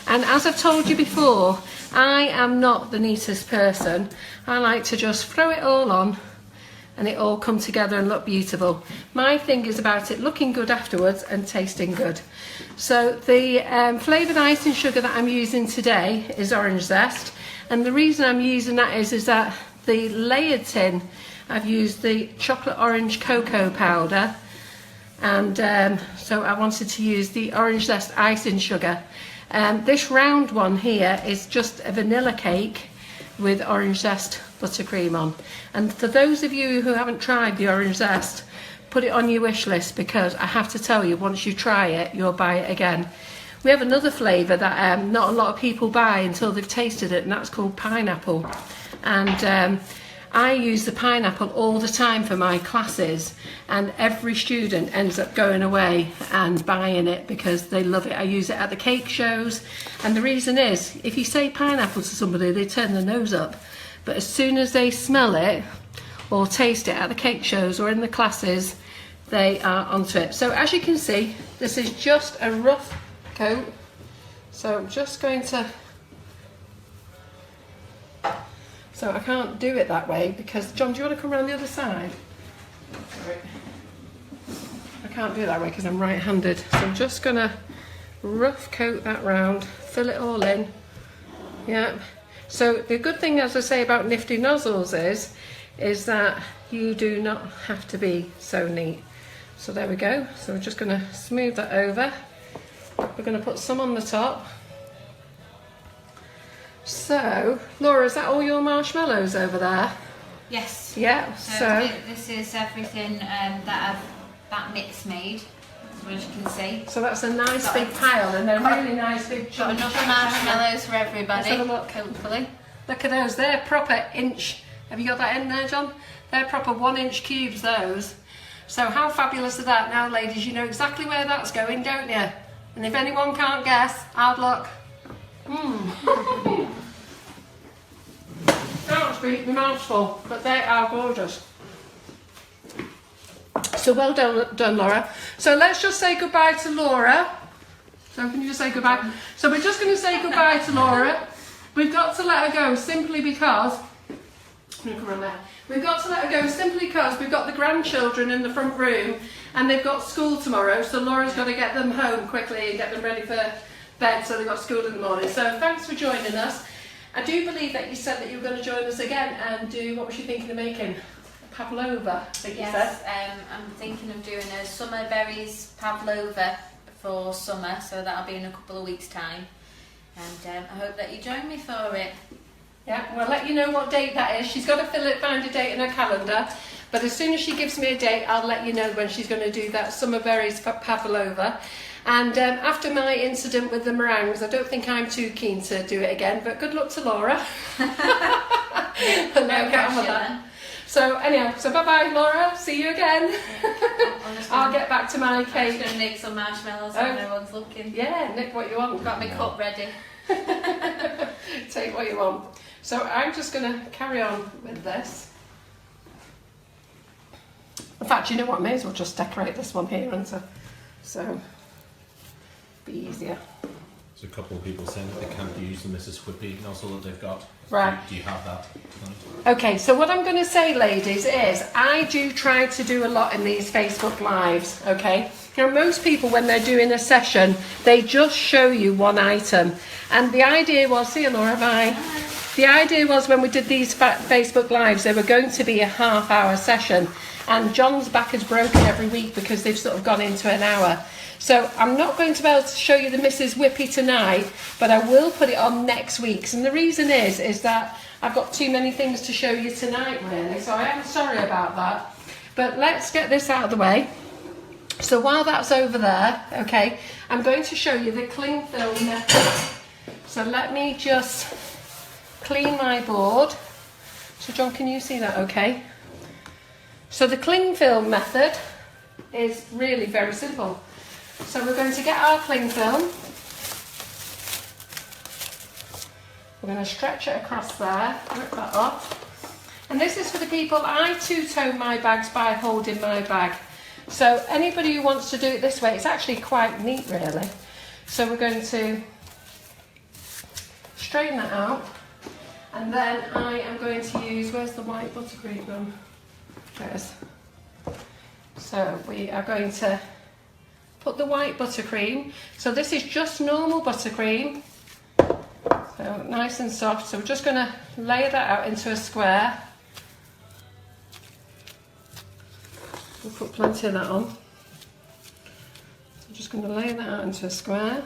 And as I've told you before, I am not the neatest person. I like to just throw it all on and it all come together and look beautiful. My thing is about it looking good afterwards and tasting good. So the flavoured icing sugar that I'm using today is orange zest, and the reason I'm using that is that the layered tin, I've used the chocolate orange cocoa powder, and so I wanted to use the orange zest icing sugar. This round one here is just a vanilla cake with orange zest buttercream on. And for those of you who haven't tried the orange zest, put it on your wish list, because I have to tell you, once you try it, you'll buy it again. We have another flavour that not a lot of people buy until they've tasted it, and that's called pineapple. And I use the pineapple all the time for my classes, and every student ends up going away and buying it because they love it. I use it at the cake shows, and the reason is, if you say pineapple to somebody, they turn their nose up. But as soon as they smell it or taste it at the cake shows or in the classes, they are onto it. So as you can see, this is just a rough coat. So I'm just going to... So I can't do it that way because, John, do you want to come around the other side? Sorry. I can't do it that way because I'm right-handed. So I'm just going to rough coat that round, fill it all in. Yeah. So the good thing, as I say, about nifty nozzles is that you do not have to be so neat. So there we go. So we're just going to smooth that over. We're going to put some on the top. So, Laura, is that all your marshmallows over there? Yes. Yeah. So this is everything that mix made, as you can see. So that's a nice big pile, and they're really nice big chunks. Got enough marshmallows for everybody. Let's have a look. Hopefully. Look at those. They're proper inch. Have you got that in there, John? They're proper 1-inch cubes, those. So how fabulous is that? Now, ladies, you know exactly where that's going, don't you? And if anyone can't guess, hard luck. Can't speak, my mouth's full, but they are gorgeous. So well done, Laura. So let's just say goodbye to Laura. So can you just say goodbye? So we're just going to say goodbye to Laura. We've got to let her go simply because... Come around there. We've got to let her go simply because we've got the grandchildren in the front room and they've got school tomorrow, so Laura's got to get them home quickly and get them ready for bed, so they've got school in the morning. So thanks for joining us. I do believe that you said that you were going to join us again and do, what was you thinking of making? Pavlova, I think you said. I'm thinking of doing a summer berries pavlova for summer, so that'll be in a couple of weeks' time. And I hope that you join me for it. Yeah, we'll let you know what date that is. She's got to find a date in her calendar, but as soon as she gives me a date, I'll let you know when she's going to do that summer berries pavlova. And after my incident with the meringues, I don't think I'm too keen to do it again, but good luck to Laura. So anyhow, so bye-bye, Laura. See you again. I'll get back to my cake. I'm just going to make some marshmallows when everyone's looking. Yeah, nick what you want. Got my cup ready. Take what you want. So I'm just going to carry on with this. In fact, you know what? I may as well just decorate this one here, and so be easier. There's a couple of people saying that they can't use the Mrs. Whippy nozzle that they've got. Right. Do you have that tonight? Okay, so what I'm going to say, ladies, is I do try to do a lot in these Facebook Lives, okay? You know, most people, when they're doing a session, they just show you one item. And the idea was, see you, Laura, bye. The idea was when we did these Facebook Lives, they were going to be a half-hour session. And John's back is broken every week because they've sort of gone into an hour. So I'm not going to be able to show you the Mrs. Whippy tonight, but I will put it on next week's. And the reason is that I've got too many things to show you tonight, really. So I am sorry about that. But let's get this out of the way. So while that's over there, okay, I'm going to show you the cling film method. So let me just clean my board. So John, can you see that okay? So the cling film method is really very simple. So we're going to get our cling film. We're going to stretch it across there, rip that off. And this is for the people, I two-tone my bags by holding my bag. So anybody who wants to do it this way, it's actually quite neat really. So we're going to straighten that out, and then I am going to use, where's the white buttercream gone? There it is. So we are going to put the white buttercream. So this is just normal buttercream. So nice and soft. So we're just going to lay that out into a square. We'll put plenty of that on. So I'm just going to lay that out into a square.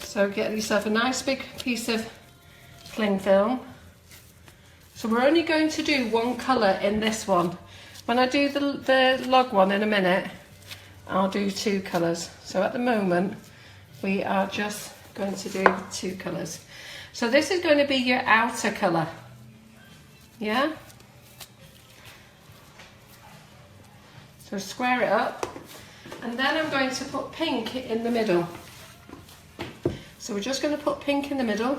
So get yourself a nice big piece of cling film. So we're only going to do one colour in this one. When I do the log one in a minute, I'll do two colours. So at the moment, we are just going to do two colours. So this is going to be your outer colour. Yeah? So square it up, and then I'm going to put pink in the middle. So we're just going to put pink in the middle.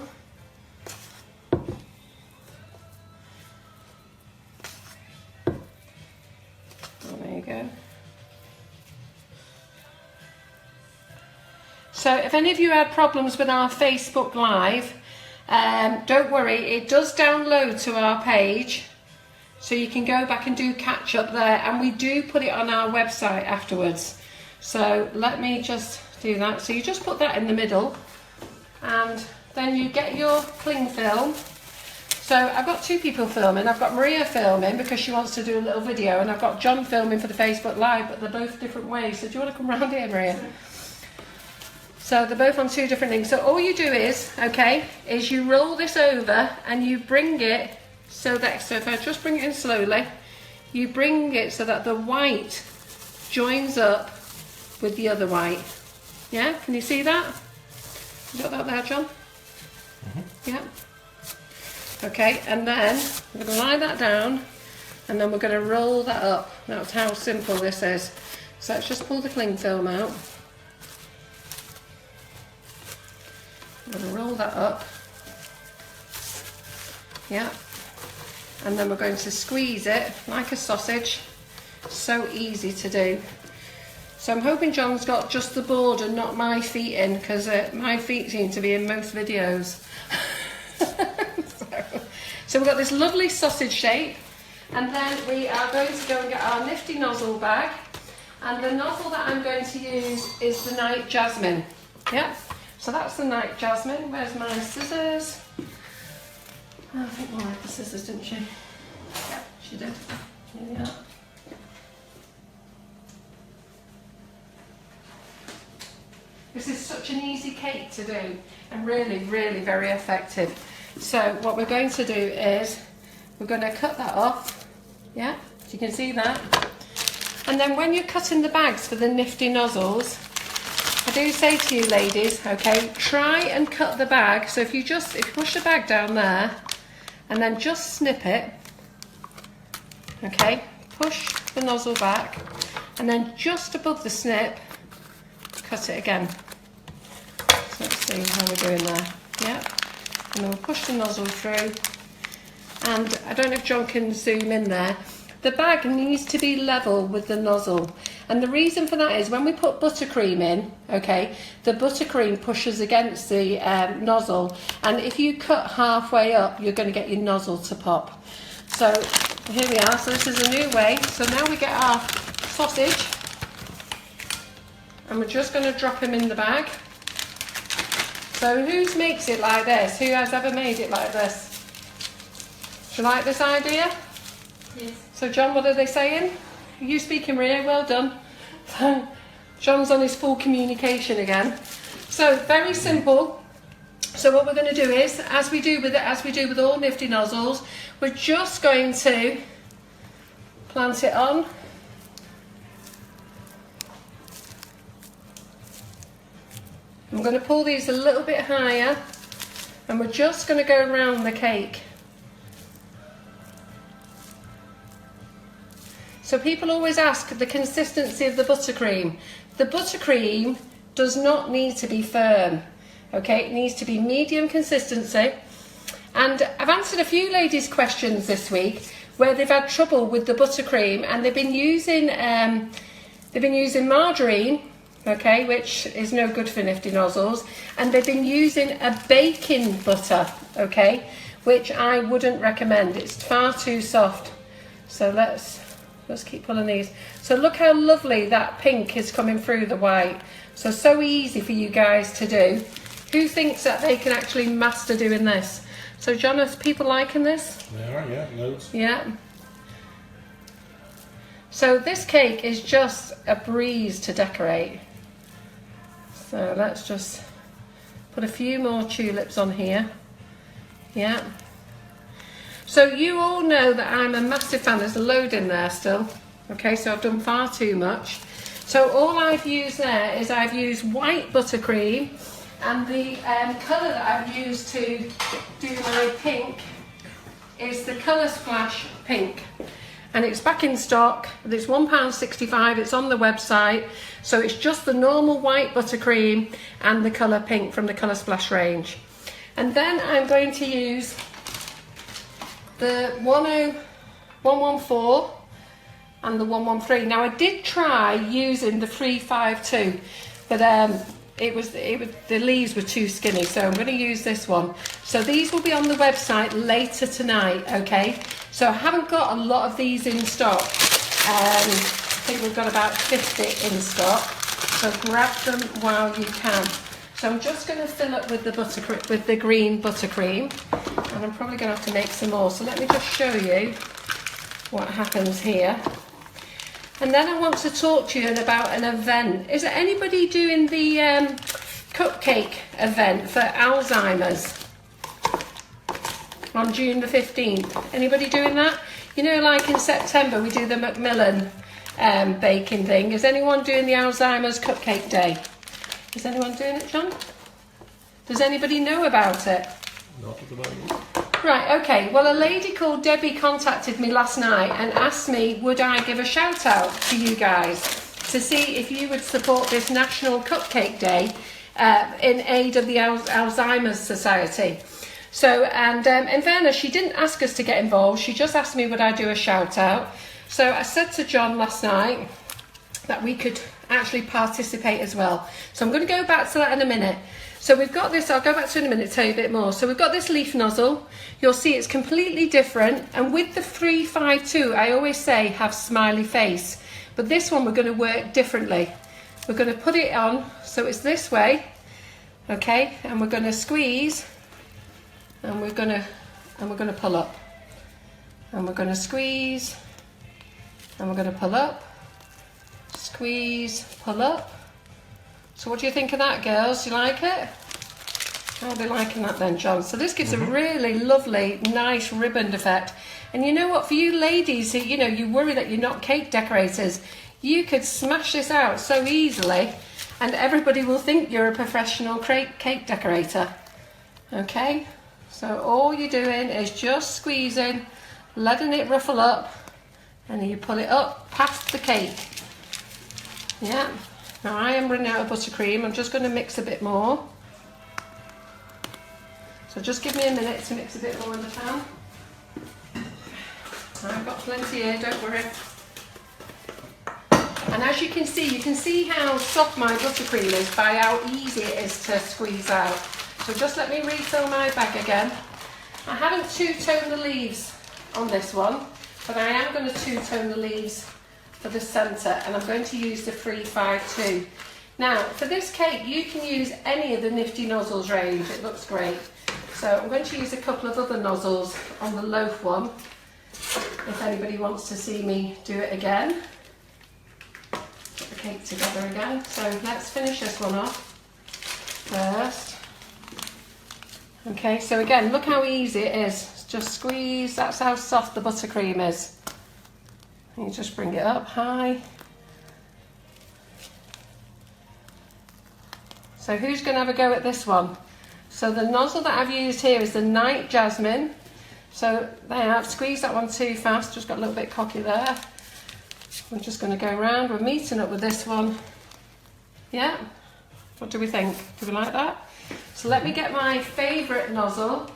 Oh, there you go. So if any of you had problems with our Facebook Live, don't worry, it does download to our page. So you can go back and do catch up there, and we do put it on our website afterwards. So let me just do that. So you just put that in the middle, and then you get your cling film. So I've got two people filming. I've got Maria filming because she wants to do a little video, and I've got John filming for the Facebook Live, but they're both different ways. So do you want to come round here, Maria? So they're both on two different things. So all you do is, okay, is you roll this over and you bring it so if I just bring it in slowly, you bring it so that the white joins up with the other white. Yeah, can you see that? You got that there, John? Mm-hmm. Yeah. Okay, and then we're going to lie that down, and then we're going to roll that up. That's how simple this is. So let's just pull the cling film out. I'm going to roll that up. Yeah. And then we're going to squeeze it like a sausage. So easy to do. So I'm hoping John's got just the board and not my feet in, because my feet seem to be in most videos. So we've got this lovely sausage shape, and then we are going to go and get our nifty nozzle bag, and the nozzle that I'm going to use is the Night Jasmine. Yeah, so that's the Night Jasmine. Where's my scissors? Oh, I think Mom had the scissors, didn't she? Yeah, she did. Here we are. This is such an easy cake to do, and really, really very effective. So what we're going to do is we're going to cut that off. Yeah, so you can see that. And then when you're cutting the bags for the nifty nozzles, I do say to you ladies, okay, try and cut the bag. So if you push the bag down there, and then just snip it, okay, push the nozzle back, and then just above the snip, cut it again. So let's see how we're doing there. Yeah, and then we'll push the nozzle through, and I don't know if John can zoom in there. The bag needs to be level with the nozzle, and the reason for that is when we put buttercream in, okay, the buttercream pushes against the nozzle, and if you cut halfway up, you're going to get your nozzle to pop. So here we are. So this is a new way. So now we get our sausage, and we're just going to drop him in the bag. So who makes it like this? Who has ever made it like this? Do you like this idea? Yes. So John, what are they saying? You speaking, Maria? Well done. John's on his full communication again. So very simple. So what we're going to do is, as we do with all nifty nozzles, we're just going to plant it on. I'm going to pull these a little bit higher, and we're just going to go around the cake. So people always ask the consistency of the buttercream. The buttercream does not need to be firm, okay? It needs to be medium consistency. And I've answered a few ladies' questions this week where they've had trouble with the buttercream, and they've been using margarine, okay, which is no good for nifty nozzles, and they've been using a baking butter, okay, which I wouldn't recommend. It's far too soft. So let's keep pulling these. So look how lovely that pink is coming through the white. So easy for you guys to do. Who thinks that they can actually master doing this? So John, are people liking this? They are, yeah, loads. Yeah. So this cake is just a breeze to decorate. So let's just put a few more tulips on here. Yeah. So you all know that I'm a massive fan. There's a load in there still. Okay, so I've done far too much. So all I've used there is I've used white buttercream, and the colour that I've used to do my pink is the Colour Splash Pink. And it's back in stock. It's £1.65. It's on the website. So it's just the normal white buttercream and the colour pink from the Colour Splash range. And then I'm going to use the 114 and the 113. Now I did try using the 352, but the leaves were too skinny, so I'm going to use this one. So these will be on the website later tonight, okay? So I haven't got a lot of these in stock. I think we've got about 50 in stock. So grab them while you can. So I'm just going to fill up with the green buttercream, and I'm probably going to have to make some more. So let me just show you what happens here. And then I want to talk to you about an event. Is there anybody doing the cupcake event for Alzheimer's on June the 15th? Anybody doing that? You know, like in September we do the Macmillan baking thing. Is anyone doing the Alzheimer's Cupcake Day? Is anyone doing it, John? Does anybody know about it? Not at the moment. Right, okay. Well, a lady called Debbie contacted me last night and asked me would I give a shout out to you guys to see if you would support this National Cupcake Day in aid of the Alzheimer's Society. So, and in fairness, she didn't ask us to get involved. She just asked me would I do a shout out. So I said to John last night that we could actually participate as well. So I'm going to go back to that in a minute. So we've got this, I'll go back to it in a minute to tell you a bit more. So we've got this leaf nozzle. You'll see it's completely different. And with the 352, I always say have smiley face. But this one we're going to work differently. We're going to put it on so it's this way. Okay, and we're going to squeeze, and we're going to pull up. And we're going to squeeze, and we're going to pull up. Squeeze, pull up. So what do you think of that, girls? Do you like it? How are they liking that then, John? So this gives a really lovely, nice ribboned effect. And you know what? For you ladies who, you know, you worry that you're not cake decorators, you could smash this out so easily and everybody will think you're a professional cake decorator. Okay? So all you're doing is just squeezing, letting it ruffle up, and you pull it up past the cake. Yeah. Now I am running out of buttercream. I'm just going to mix a bit more. So just give me a minute to mix a bit more in the pan. I've got plenty here, don't worry. And as you can see how soft my buttercream is by how easy it is to squeeze out. So just let me refill my bag again. I haven't two-toned the leaves on this one, but I am going to two-tone the leaves for the centre, and I'm going to use the 352. Now, for this cake, you can use any of the Nifty Nozzles range. It looks great. So I'm going to use a couple of other nozzles on the loaf one, if anybody wants to see me do it again. Put the cake together again. So let's finish this one off first. Okay, so again, look how easy it is. Just squeeze, that's how soft the buttercream is. You just bring it up high. So who's going to have a go at this one? So the nozzle that I've used here is the Night Jasmine. So there, I've squeezed that one too fast, just got a little bit cocky there. I'm just going to go around. We're meeting up with this one. Yeah? What do we think? Do we like that? So let me get my favourite nozzle,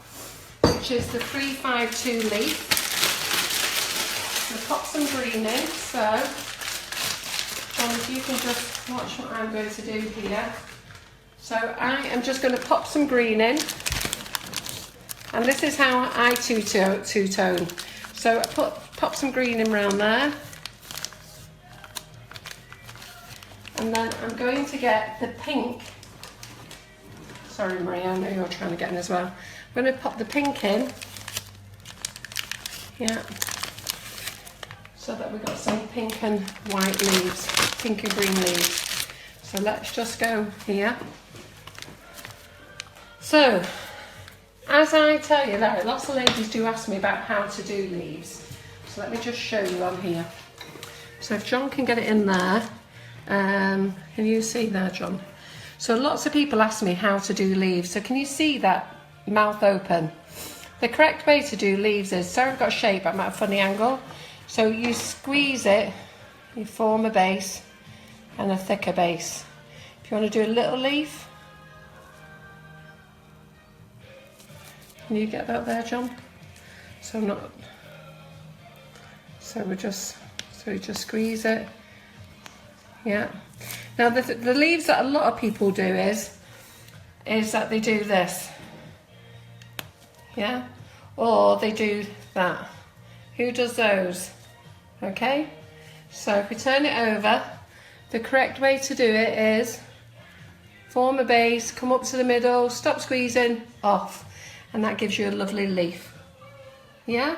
which is the 352 leaf. going to pop some green in. So, John, if you can just watch what I'm going to do here. So I am just going to pop some green in. And this is how I two-tone. So I pop some green in around there. And then I'm going to get the pink. Sorry, Maria, I know you're trying to get in as well. I'm going to pop the pink in. Yeah. So that we've got some pink and white leaves, pink and green leaves. So let's just go here. So, as I tell you, lots of ladies do ask me about how to do leaves. So let me just show you on here. So if John can get it in there, can you see there, John? So lots of people ask me how to do leaves. So can you see that mouth open? The correct way to do leaves is, sorry I've got a shape, I'm at a funny angle. So you squeeze it, you form a base and a thicker base. If you want to do a little leaf, can you get that there, John? So we just squeeze it. Yeah. Now the leaves that a lot of people do is that they do this. Yeah. Or they do that. Who does those? Okay. So if we turn it over, the correct way to do it is form a base, come up to the middle, stop squeezing, off. And that gives you a lovely leaf. Yeah?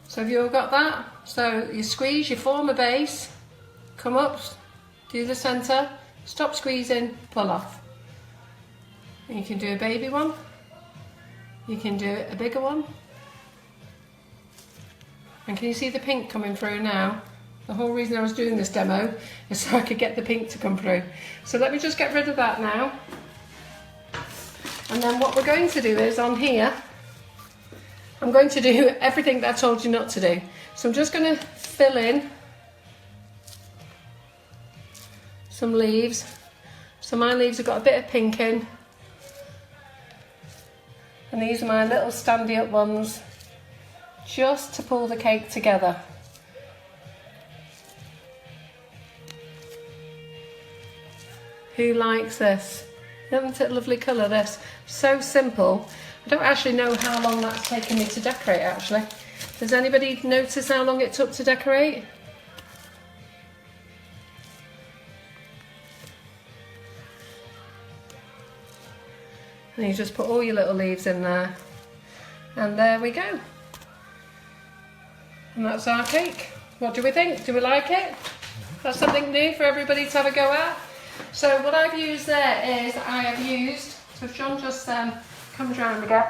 So have you all got that? So you squeeze, you form a base, come up, do the centre, stop squeezing, pull off. And you can do a baby one, you can do a bigger one. And can you see the pink coming through now? The whole reason I was doing this demo is so I could get the pink to come through. So let me just get rid of that now. And then what we're going to do is on here, I'm going to do everything that I told you not to do. So I'm just going to fill in some leaves. So my leaves have got a bit of pink in. And these are my little standy up ones, just to pull the cake together. Who likes this? Isn't it a lovely colour, this? So simple. I don't actually know how long that's taken me to decorate, actually. Does anybody notice how long it took to decorate? And you just put all your little leaves in there. And there we go. And that's our cake. What do we think? Do we like it? That's something new for everybody to have a go at. So what I've used there is so if John just comes round again.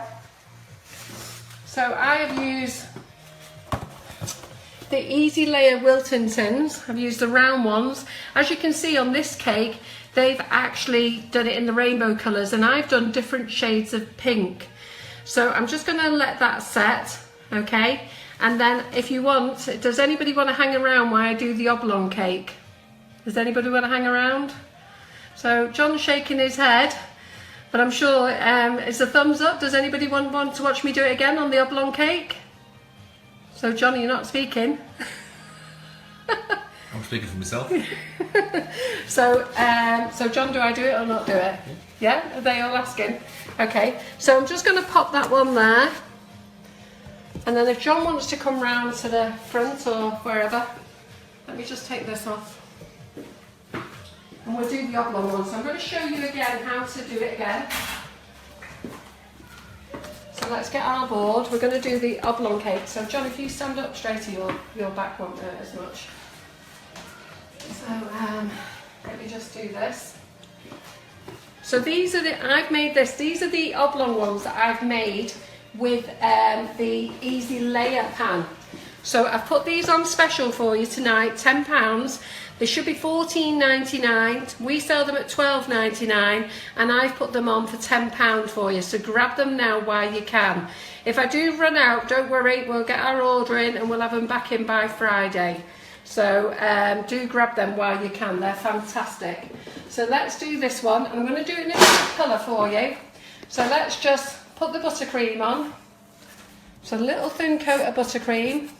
So I have used the Easy Layer Wilton tins. I've used the round ones. As you can see on this cake, they've actually done it in the rainbow colours, and I've done different shades of pink. So I'm just going to let that set, okay? And then if you want, does anybody want to hang around while I do the oblong cake? Does anybody want to hang around? So John's shaking his head, but I'm sure it's a thumbs up. Does anybody want to watch me do it again on the oblong cake? So John, you're not speaking. I'm speaking for myself. So John, do I do it or not do it? Yeah? Are they all asking? Okay, so I'm just going to pop that one there. And then if John wants to come round to the front or wherever, let me just take this off. And we'll do the oblong one. So I'm going to show you again how to do it again. So let's get our board. We're going to do the oblong cake. So John, if you stand up straighter, your back won't hurt as much. So let me just do this. So these are these are the oblong ones that I've made with the Easy Layer pan. So I've put these on special for you tonight, £10. They should be $14.99. We sell them at $12.99, and I've put them on for £10 for you. So grab them now while you can. If I do run out, don't worry, we'll get our order in and we'll have them back in by Friday. So do grab them while you can, they're fantastic. So let's do this one. I'm going to do it in a different colour for you. So let's just put the buttercream on. So a little thin coat of buttercream.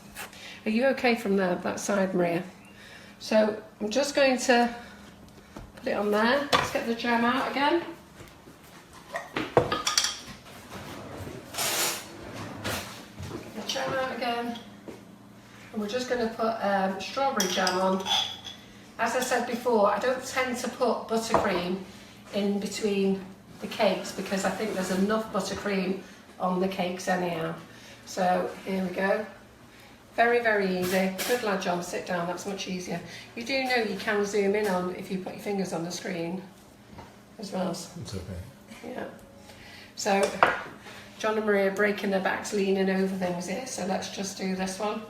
Are you okay from there, that side, Maria? So I'm just going to put it on there. Let's get the jam out again. Get the jam out again. And we're just going to put strawberry jam on. As I said before, I don't tend to put buttercream in between the cakes because I think there's enough buttercream on the cakes anyhow. So here we go. Very, very easy. Good lad, John, sit down, that's much easier. You do know you can zoom in on if you put your fingers on the screen as well. It's okay. Yeah. So John and Maria breaking their backs, leaning over things here, so let's just do this one.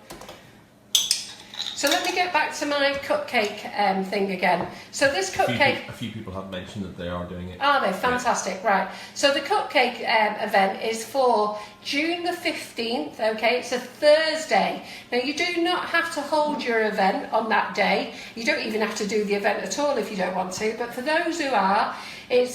So let me get back to my cupcake thing again. So this cupcake... A few people have mentioned that they are doing it. Are they? Fantastic, right. So the cupcake event is for June the 15th, okay? It's a Thursday. Now you do not have to hold your event on that day. You don't even have to do the event at all if you don't want to, but for those who are, it's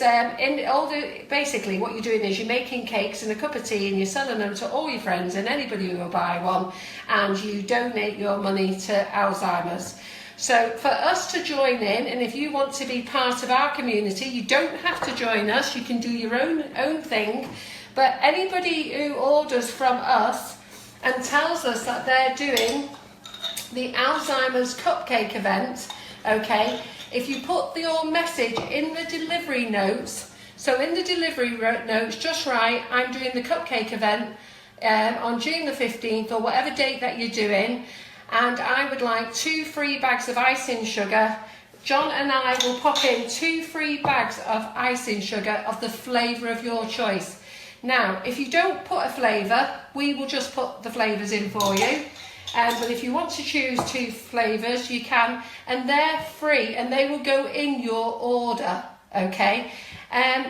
basically what you're doing is you're making cakes and a cup of tea and you're selling them to all your friends and anybody who will buy one, and you donate your money to Alzheimer's. So for us to join in, and if you want to be part of our community, you don't have to join us, you can do your own thing, but anybody who orders from us and tells us that they're doing the Alzheimer's cupcake event, okay, if you put your message in the delivery notes, so in the delivery notes, just write, I'm doing the cupcake event on June the 15th or whatever date that you're doing, and I would like 2 free bags of icing sugar. John and I will pop in 2 free bags of icing sugar of the flavour of your choice. Now, if you don't put a flavour, we will just put the flavours in for you. But if you want to choose 2 flavours, you can, and they're free and they will go in your order, okay?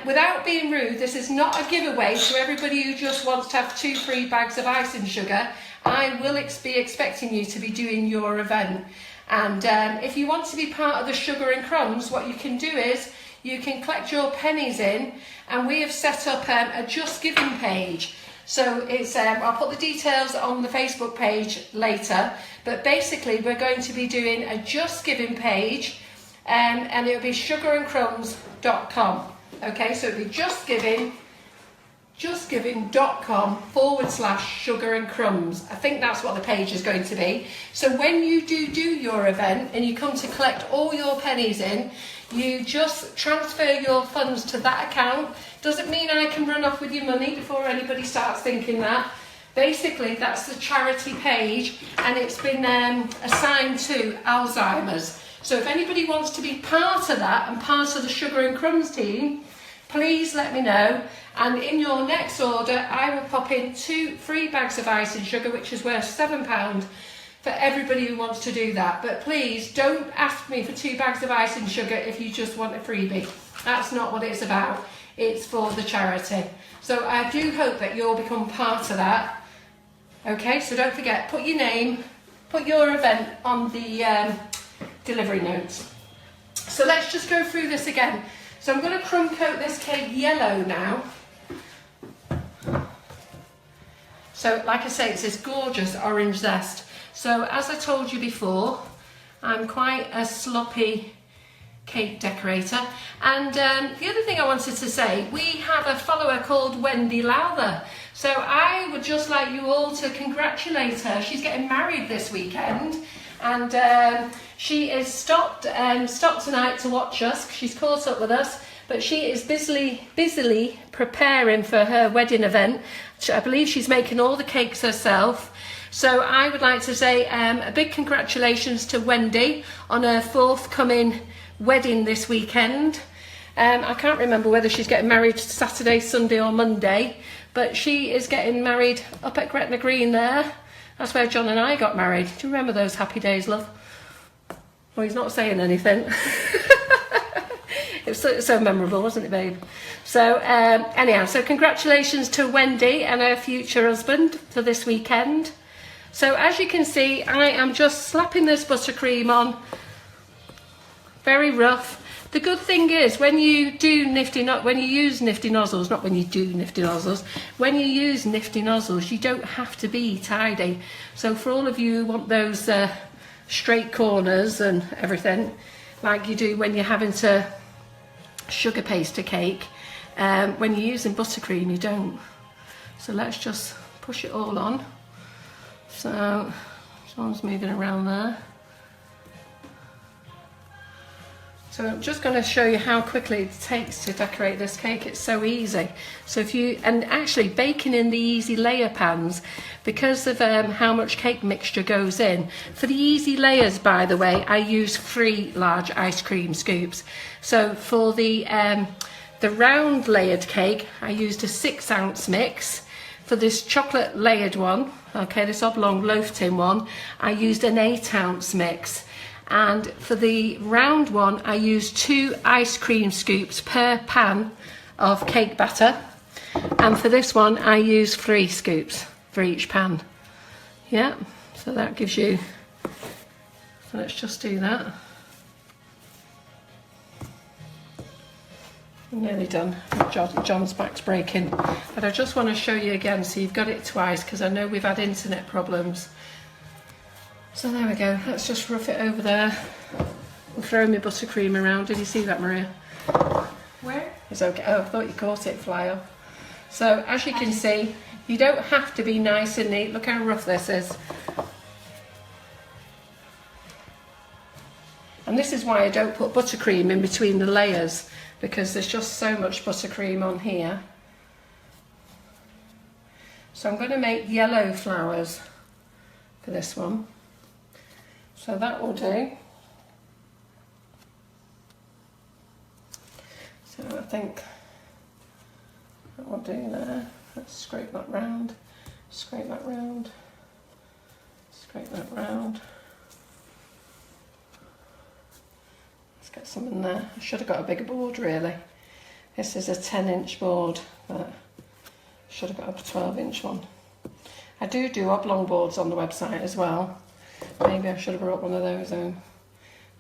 Without being rude, this is not a giveaway to everybody who just wants to have 2 free bags of icing sugar. I will be expecting you to be doing your event. And if you want to be part of the Sugar and Crumbs, what you can do is you can collect your pennies in, and we have set up a Just Giving page. So it's I'll put the details on the Facebook page later, but basically we're going to be doing a Just Giving page, and it'll be sugarandcrumbs.com. Okay, so it'll be justgiving.com/sugar and crumbs. I think that's what the page is going to be. So when you do your event and you come to collect all your pennies in, you just transfer your funds to that account. Doesn't mean I can run off with your money before anybody starts thinking that. Basically, that's the charity page, and it's been assigned to Alzheimer's. So if anybody wants to be part of that and part of the Sugar and Crumbs team, please let me know. And in your next order, I will pop in 2 free bags of icing sugar, which is worth £7 for everybody who wants to do that. But please don't ask me for 2 bags of icing sugar if you just want a freebie. That's not what it's about. It's for the charity. So I do hope that you'll become part of that. Okay, so don't forget, put your name, put your event on the delivery notes. So let's just go through this again. So I'm going to crumb coat this cake yellow now. So like I say, it's this gorgeous orange zest. So as I told you before, I'm quite a sloppy cake decorator. And the other thing I wanted to say, we have a follower called Wendy Lowther. So I would just like you all to congratulate her. She's getting married this weekend, and she is stopped tonight to watch us. She's caught up with us, but she is busily preparing for her wedding event. I believe she's making all the cakes herself. So I would like to say a big congratulations to Wendy on her forthcoming wedding this weekend. I can't remember whether she's getting married Saturday, Sunday or Monday, but she is getting married up at Gretna Green there. That's where John and I got married. Do you remember those happy days, love? Well, he's not saying anything. It was so memorable, wasn't it, babe? So anyhow, so congratulations to Wendy and her future husband for this weekend. So as you can see, I am just slapping this buttercream on. Very rough. The good thing is when you use nifty nozzles, not when you do nifty nozzles, when you use nifty nozzles, you don't have to be tidy. So for all of you who want those straight corners and everything, like you do when you're having to sugar paste a cake, when you're using buttercream, you don't. So let's just push it all on. So John's moving around there. So I'm just going to show you how quickly it takes to decorate this cake. It's so easy. So if you, and actually baking in the easy layer pans, because of how much cake mixture goes in. For the easy layers, by the way, I use 3 large ice cream scoops. So for the round layered cake, I used a 6-ounce mix. For this chocolate layered one, okay, this oblong loaf tin one, I used an 8-ounce mix. And for the round one, I used 2 ice cream scoops per pan of cake batter. And for this one, I used 3 scoops for each pan. Yeah, so that gives you, so let's just do that. I'm nearly done. John's back's breaking. But I just want to show you again so you've got it twice, because I know we've had internet problems. So there we go, let's just rough it over there. I'm throwing my buttercream around. Did you see that, Maria? Where? It's okay. Oh, I thought you caught it, fly off. So as you can see, you don't have to be nice and neat. Look how rough this is. And this is why I don't put buttercream in between the layers, because there's just so much buttercream on here. So I'm going to make yellow flowers for this one. So that will do. So I think that will do there. Let's scrape that round, scrape that round, scrape that round. Let's get some in there. I should have got a bigger board really. This is a 10-inch board, but I should have got a 12-inch one. I do oblong boards on the website as well. Maybe I should have brought one of those home.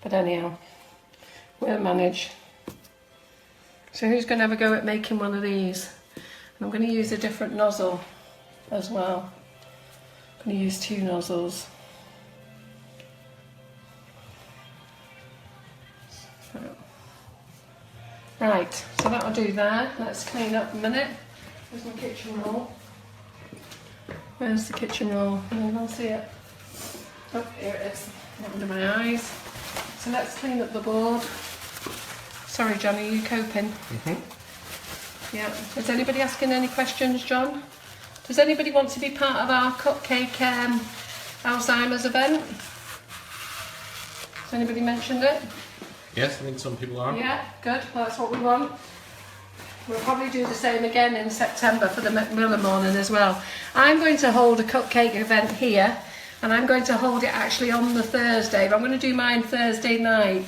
But anyhow, we'll manage. So who's going to have a go at making one of these? And I'm going to use a different nozzle as well. I'm going to use 2 nozzles. So. Right, so that'll do there. Let's clean up a minute. Where's my kitchen roll? Where's the kitchen roll? I can't see it. Oh, here it is, under my eyes. So let's clean up the board. Sorry, John, are you coping? Mm-hmm. Yeah. Is anybody asking any questions, John? Does anybody want to be part of our cupcake Alzheimer's event? Has anybody mentioned it? Yes, I think some people are. Yeah, good. Well, that's what we want. We'll probably do the same again in September for the Macmillan morning as well. I'm going to hold a cupcake event here, and I'm going to hold it actually on the Thursday. But I'm going to do mine Thursday night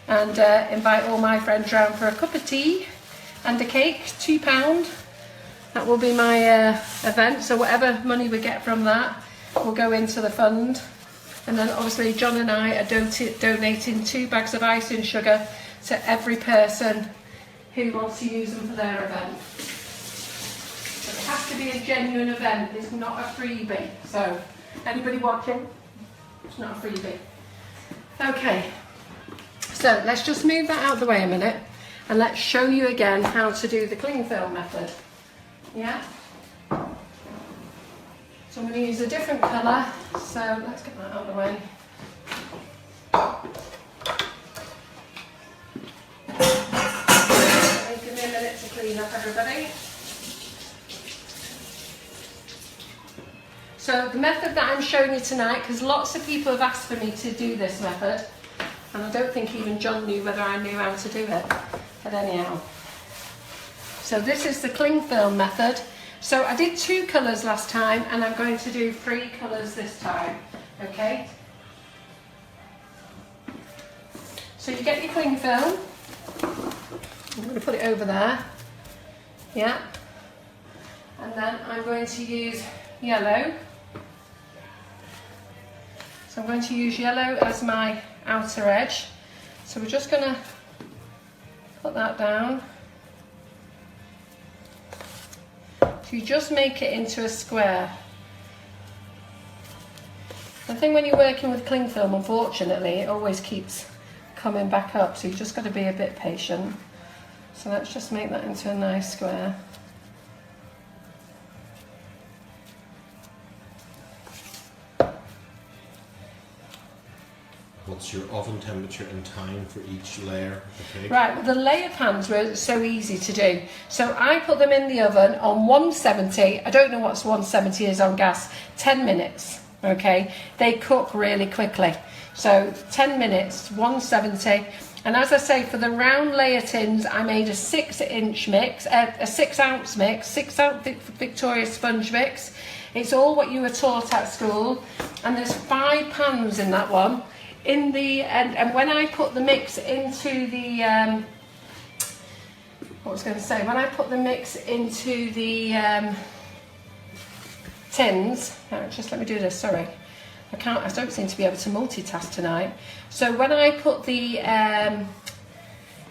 and invite all my friends round for a cup of tea and a cake, £2. That will be my event. So whatever money we get from that will go into the fund. And then obviously John and I are donating 2 bags of icing sugar to every person who wants to use them for their event. But it has to be a genuine event, it's not a freebie. So, anybody watching? It's not a freebie. Okay, so let's just move that out of the way a minute and let's show you again how to do the cling film method. Yeah? So I'm going to use a different colour, so let's get that out of the way. Give me a minute to clean up, everybody. So the method that I'm showing you tonight, because lots of people have asked for me to do this method, and I don't think even John knew whether I knew how to do it, but anyhow. So this is the cling film method. So I did 2 colours last time, and I'm going to do 3 colours this time, okay? So you get your cling film. I'm going to put it over there, yeah, and then I'm going to use yellow. So I'm going to use yellow as my outer edge. So we're just going to put that down. So you just make it into a square. The thing when you're working with cling film, unfortunately, it always keeps coming back up, so you just got to be a bit patient. So let's just make that into a nice square. What's your oven temperature and time for each layer of the cake? Right, well, the layer pans were so easy to do. So I put them in the oven on 170. I don't know what 170 is on gas. 10 minutes, okay? They cook really quickly. So 10 minutes, 170. And as I say, for the round layer tins, I made a 6-inch mix, a 6-ounce mix, 6-ounce Victoria sponge mix. It's all what you were taught at school. And there's 5 pans in that one. And when I put the mix into the when I put the mix into the tins, just let me do this, sorry, I don't seem to be able to multitask tonight. So when I put the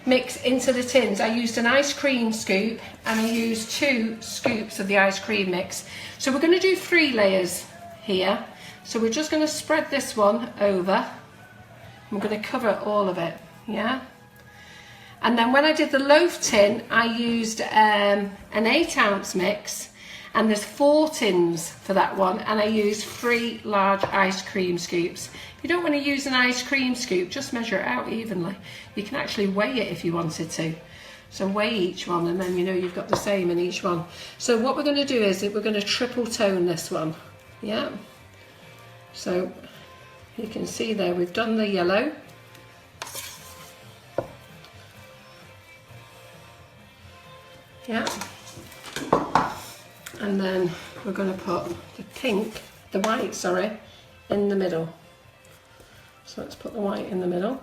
mix into the tins, I used an ice cream scoop and I used 2 scoops of the ice cream mix. So we're going to do 3 layers here. So we're just going to spread this one over. I'm going to cover all of it, yeah? And then when I did the loaf tin, I used an 8-ounce mix, and there's 4 tins for that one, and I used 3 large ice cream scoops. If you don't want to use an ice cream scoop, just measure it out evenly. You can actually weigh it if you wanted to. So weigh each one, and then you know you've got the same in each one. So what we're going to do is we're going to triple tone this one, yeah? So you can see there we've done the yellow. Yeah. And then we're going to put the white, sorry, in the middle. So let's put the white in the middle.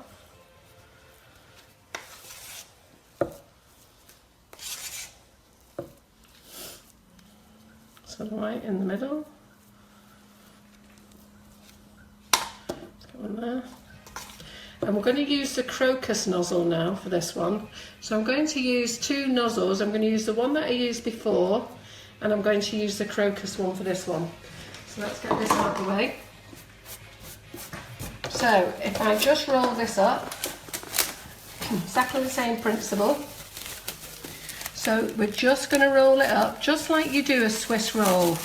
So the white in the middle. On there. And we're going to use the crocus nozzle now for this one. So I'm going to use 2 nozzles. I'm going to use the one that I used before, and I'm going to use the crocus one for this one. So let's get this out of the way. So if I just roll this up, exactly the same principle. So we're just going to roll it up just like you do a Swiss roll.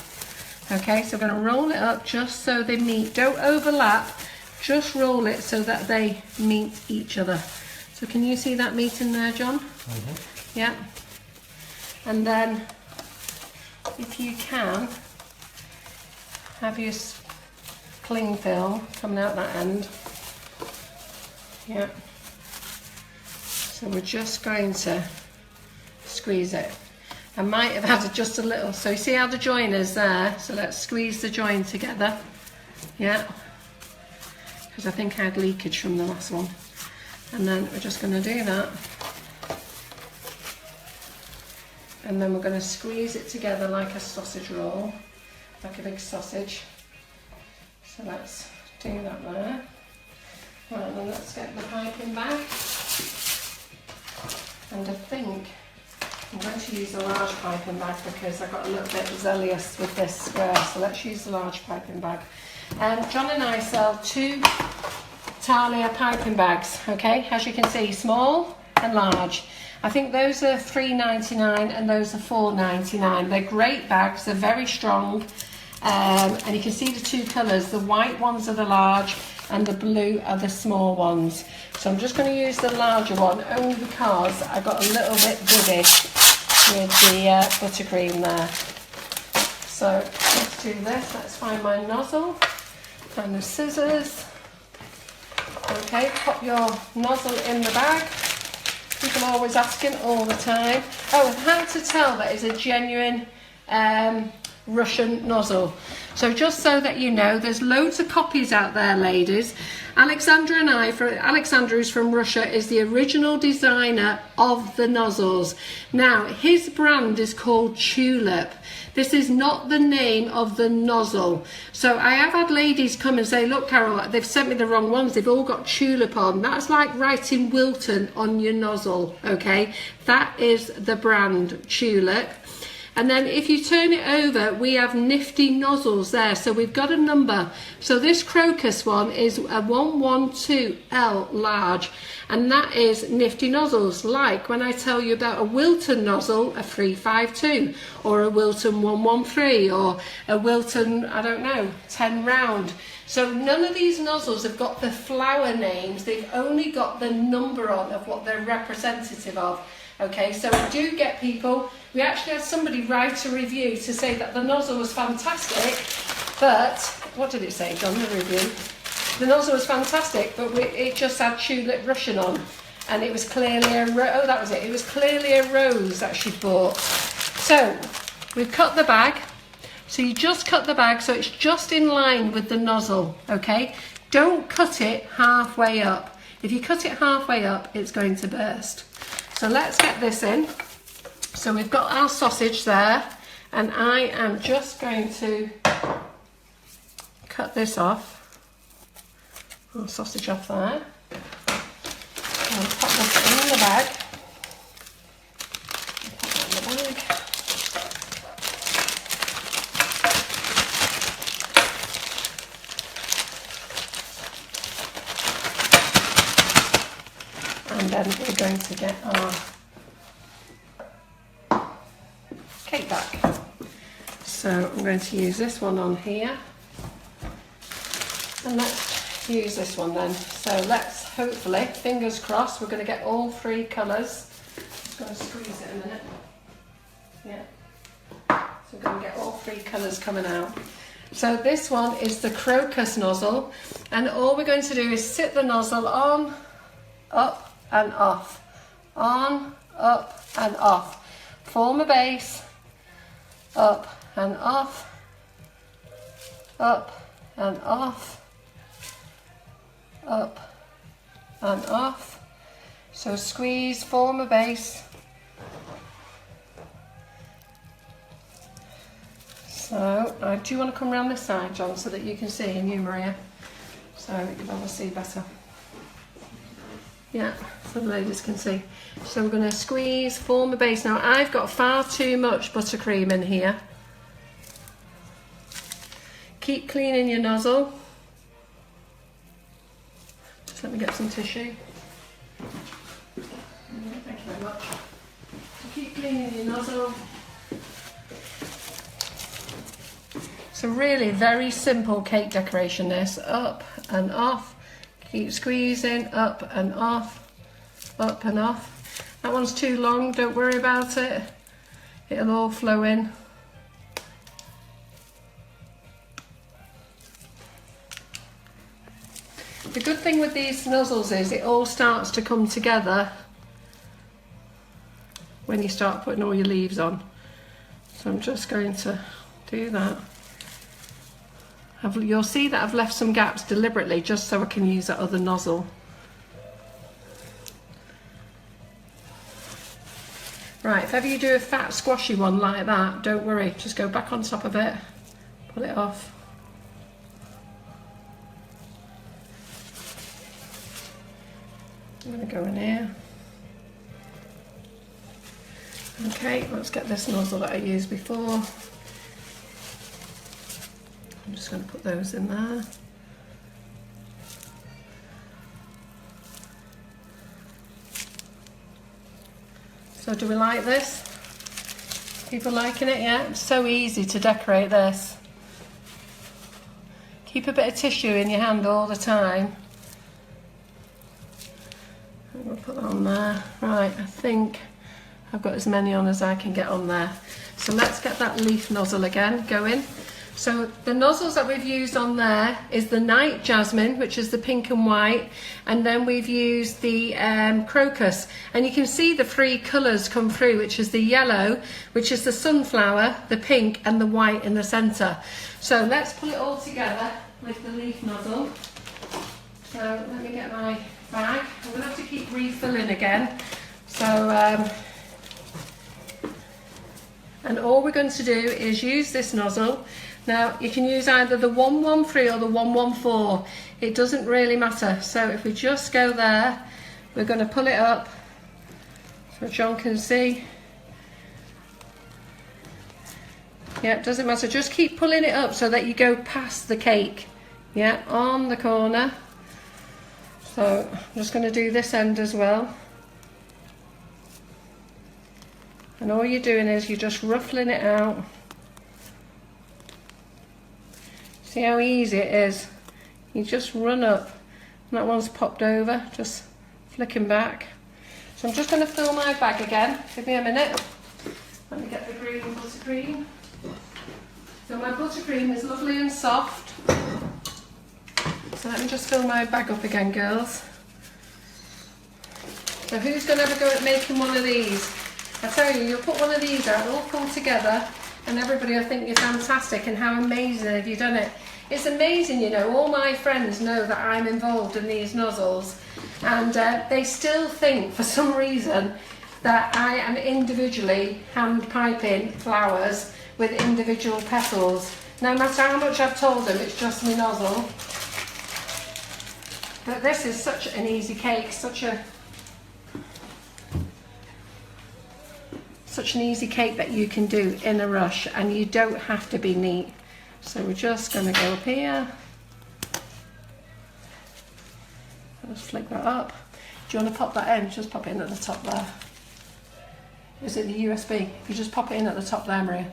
Okay, so we're going to roll it up just so they meet. Don't overlap. Just roll it so that they meet each other. So can you see that meeting there, John? Mm-hmm. Yeah. And then, if you can, have your cling film coming out that end. Yeah. So we're just going to squeeze it. I might have added just a little. So you see how the join is there? So let's squeeze the join together. Yeah. Because I think I had leakage from the last one. And then we're just going to do that. And then we're going to squeeze it together like a sausage roll, like a big sausage. So let's do that there. Right, then let's get the piping bag. And I think I'm going to use a large piping bag because I got a little bit zealous with this square. So let's use the large piping bag. John and I sell 2 Thalia piping bags, okay, as you can see, small and large. I think those are $3.99 and those are $4.99. They're great bags, they're very strong, and you can see the 2 colours. The white ones are the large and the blue are the small ones. So I'm just going to use the larger one only because I got a little bit giddy with the buttercream there. So let's do this. Let's find my nozzle and the scissors. Okay, pop your nozzle in the bag. People are always asking all the time. Oh, and how to tell that is a genuine Russian nozzle. So just so that you know, there's loads of copies out there, ladies. Alexandra and Alexandra, who's from Russia, is the original designer of the nozzles. Now, his brand is called Tulip. This is not the name of the nozzle. So I have had ladies come and say, look, Carol, they've sent me the wrong ones. They've all got Tulip on. That's like writing Wilton on your nozzle, okay? That is the brand Tulip. And then if you turn it over, we have nifty nozzles there. So we've got a number. So this crocus one is a 112L large. And that is nifty nozzles. Like when I tell you about a Wilton nozzle, a 352. Or a Wilton 113. Or a Wilton, I don't know, 10 round. So none of these nozzles have got the flower names. They've only got the number on of what they're representative of. Okay, so we do get people, we actually had somebody write a review to say that the nozzle was fantastic, but, what did it say, John, the review? The nozzle was fantastic, but it just had Tulip Russian on, and it was clearly it was clearly a rose that she bought. So, we've cut the bag, so you just cut the bag so it's just in line with the nozzle, okay? Don't cut it halfway up. If you cut it halfway up, it's going to burst. So let's get this in. So we've got our sausage there, and I am just going to cut this off. Our sausage off there. And pop this in the bag. Pop that in the bag. And then we're going to get our cake back. So I'm going to use this one on here. And let's use this one then. So let's hopefully, fingers crossed, we're going to get all three colours. Just going to squeeze it a minute. Yeah. So we're going to get all three colours coming out. So this one is the crocus nozzle. And all we're going to do is sit the nozzle on, up, and off, on, up and off, form a base, up and off, up and off, up and off. So squeeze, form a base. So do you want to come around this side, John, so that you can see, and you, Maria, so you can see better. Yeah, so the ladies can see. So we're going to squeeze, form a base. Now I've got far too much buttercream in here. Keep cleaning your nozzle. Just let me get some tissue. Thank you very much. So keep cleaning your nozzle. So really very simple cake decoration this. Up and off. Keep squeezing, up and off, up and off. That one's too long, don't worry about it. It'll all flow in. The good thing with these nozzles is it all starts to come together when you start putting all your leaves on. So I'm just going to do that. You'll see that I've left some gaps deliberately just so I can use that other nozzle. Right, if ever you do a fat squashy one like that, don't worry, just go back on top of it, pull it off. I'm going to go in here. Okay, let's get this nozzle that I used before. I'm just going to put those in there. So do we like this? People liking it, yeah? It's so easy to decorate this. Keep a bit of tissue in your hand all the time. I'm going to put that on there. Right, I think I've got as many on as I can get on there. So let's get that leaf nozzle again going. So the nozzles that we've used on there is the Night Jasmine, which is the pink and white, and then we've used the Crocus, and you can see the 3 colours come through, which is the yellow, which is the sunflower, the pink and the white in the centre. So let's put it all together with the leaf nozzle. So let me get my bag. I'm going to have to keep refilling again. So and all we're going to do is use this nozzle. Now you can use either the 113 or the 114, it doesn't really matter. So if we just go there, we're going to pull it up so John can see. Yeah, it doesn't matter, just keep pulling it up so that you go past the cake. Yeah, on the corner. So I'm just going to do this end as well. And all you're doing is you're just ruffling it out. See how easy it is? You just run up. And that one's popped over, just flicking back. So I'm just going to fill my bag again. Give me a minute. Let me get the green buttercream. So my buttercream is lovely and soft. So let me just fill my bag up again, girls. So who's going to have a go at making one of these? I tell you, you'll put one of these out, it'll all come together, and everybody will think you're fantastic and how amazing have you done it. It's amazing, you know, all my friends know that I'm involved in these nozzles, and they still think, for some reason, that I am individually hand piping flowers with individual petals. No matter how much I've told them, it's just my nozzle. But this is such an easy cake, such an easy cake that you can do in a rush, and you don't have to be neat. So we're just going to go up here. Let's flick that up. Do you want to pop that in? Just pop it in at the top there. Is it the USB? You just pop it in at the top there, Maria.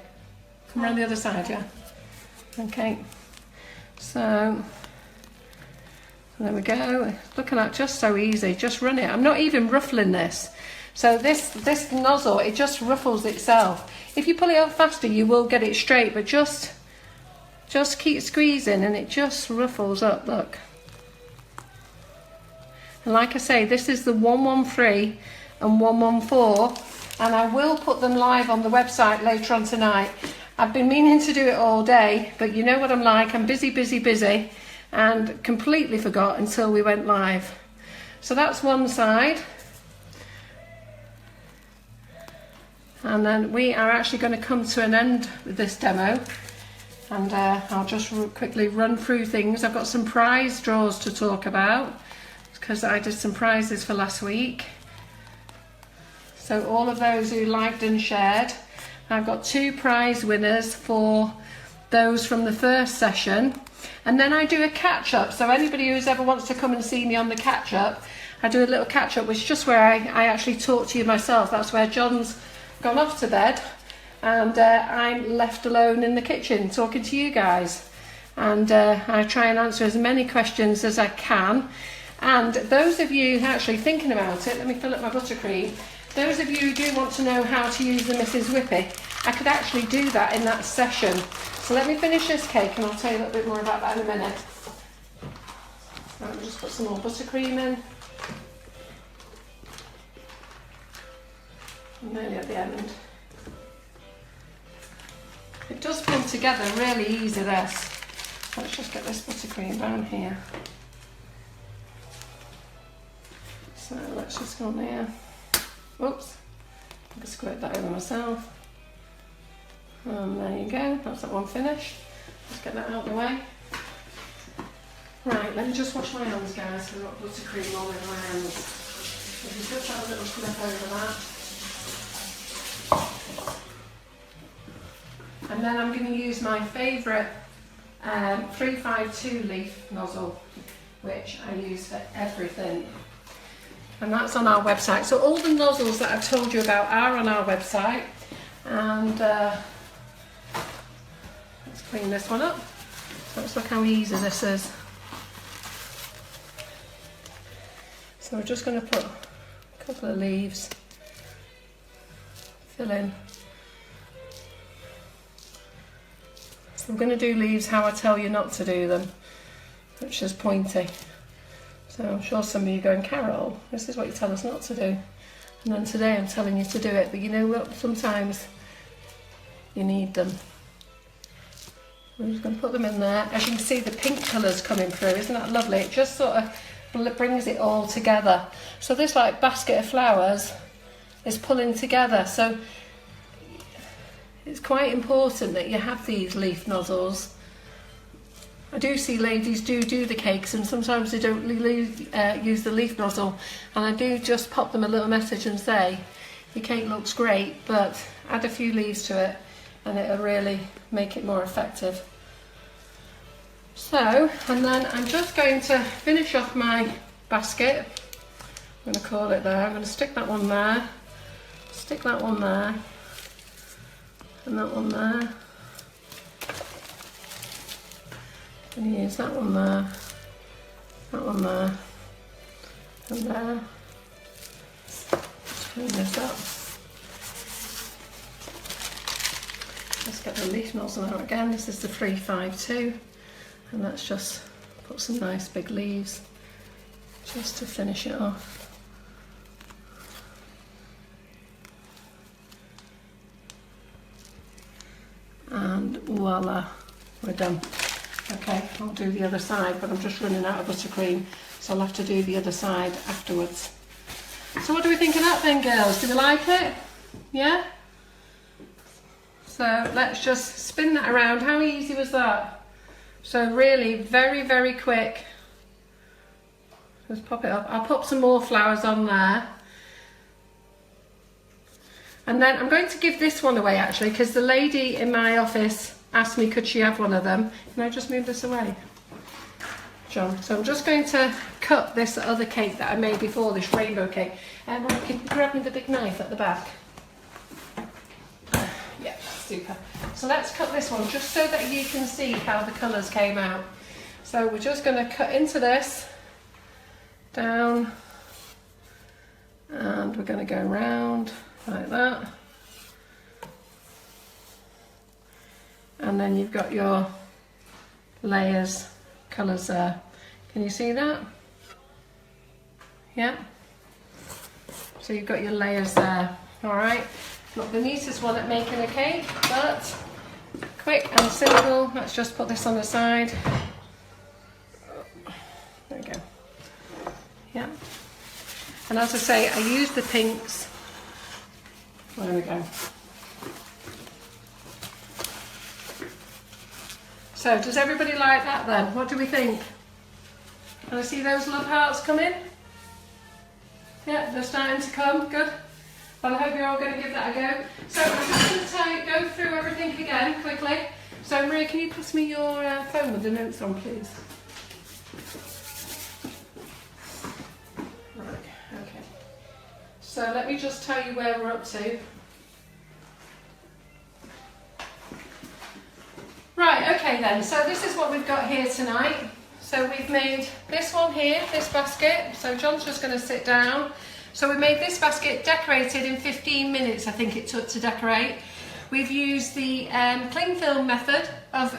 Come around the other side, yeah? Okay. So there we go. Look at that, just so easy. Just run it. I'm not even ruffling this. So this nozzle, it just ruffles itself. If you pull it up faster, you will get it straight, but just keep squeezing and it just ruffles up, look. And like I say, this is the 113 and 114, and I will put them live on the website later on tonight. I've been meaning to do it all day, but you know what I'm like, I'm busy, and completely forgot until we went live. So that's one side. And then we are actually going to come to an end with this demo, and I'll just quickly run through things. I've got some prize draws to talk about because I did some prizes for last week. So all of those who liked and shared, I've got 2 prize winners for those from the first session, and then I do a catch-up. So anybody who's ever wants to come and see me on the catch-up, I do a little catch-up, which is just where I actually talk to you myself. That's where John's gone off to bed and I'm left alone in the kitchen talking to you guys, and I try and answer as many questions as I can. And those of you actually thinking about it, let me fill up my buttercream. Those of you who do want to know how to use the Mrs. Whippy, I could actually do that in that session. So let me finish this cake and I'll tell you a little bit more about that in a minute. So let me just put some more buttercream in. I'm nearly at the end. It does pull together really easy, this. Let's just get this buttercream down here. So let's just go on there. Oops, I can squirt that over myself. And there you go, that's that one finished. Let's get that out of the way. Right, let me just wash my hands, guys, so I've got buttercream all over my hands. If you just have a little flip over that. And then I'm going to use my favourite 352 leaf nozzle, which I use for everything. And that's on our website. So all the nozzles that I've told you about are on our website. And let's clean this one up. Let's look how easy this is. So we're just going to put a couple of leaves, fill in. So I'm going to do leaves how I tell you not to do them, which is pointy. So I'm sure some of you are going, Carol, this is what you tell us not to do. And then today I'm telling you to do it, but you know what, sometimes you need them. I'm just going to put them in there. As you can see, the pink colours coming through, isn't that lovely? It just sort of brings it all together. So this like basket of flowers is pulling together. So it's quite important that you have these leaf nozzles. I do see ladies do the cakes and sometimes they don't use the leaf nozzle, and I do just pop them a little message and say your cake looks great, but add a few leaves to it and it'll really make it more effective. So, and then I'm just going to finish off my basket. I'm going to call it there. I'm going to stick that one there, stick that one there, and that one there. I'm going to use that one there, and there. Just clean this up. Let's get the leaf nozzle out again. This is the 352, and let's just put some nice big leaves just to finish it off. And voila, we're done. Okay, I'll do the other side, but I'm just running out of buttercream, so I'll have to do the other side afterwards. So what do we think of that then, girls? Do we like it? Yeah? So let's just spin that around. How easy was that? So really very, very quick. Just pop it up. I'll pop some more flowers on there. And then I'm going to give this one away actually, because the lady in my office asked me could she have one of them. Can I just move this away, John? So I'm just going to cut this other cake that I made before, this rainbow cake. And can you grab me the big knife at the back? Yeah, super. So let's cut this one just so that you can see how the colours came out. So we're just going to cut into this, down, and we're going to go round like that. And then you've got your layers, colours there. Can you see that? Yeah? So you've got your layers there, all right? Not the neatest one at making a cake, but quick and simple. Let's just put this on the side. There we go. Yeah. And as I say, I use the pinks. There we go. So does everybody like that then? What do we think? Can I see those love hearts come in? Yeah, they're starting to come. Good. Well, I hope you're all going to give that a go. So I'm just going to go through everything again quickly. So Maria, can you pass me your phone with the notes on, please? Right, okay. So let me just tell you where we're up to. Right, okay then, so this is what we've got here tonight. So we've made this one here, this basket. So John's just going to sit down. So we made this basket decorated in 15 minutes, I think it took to decorate. We've used the cling film method of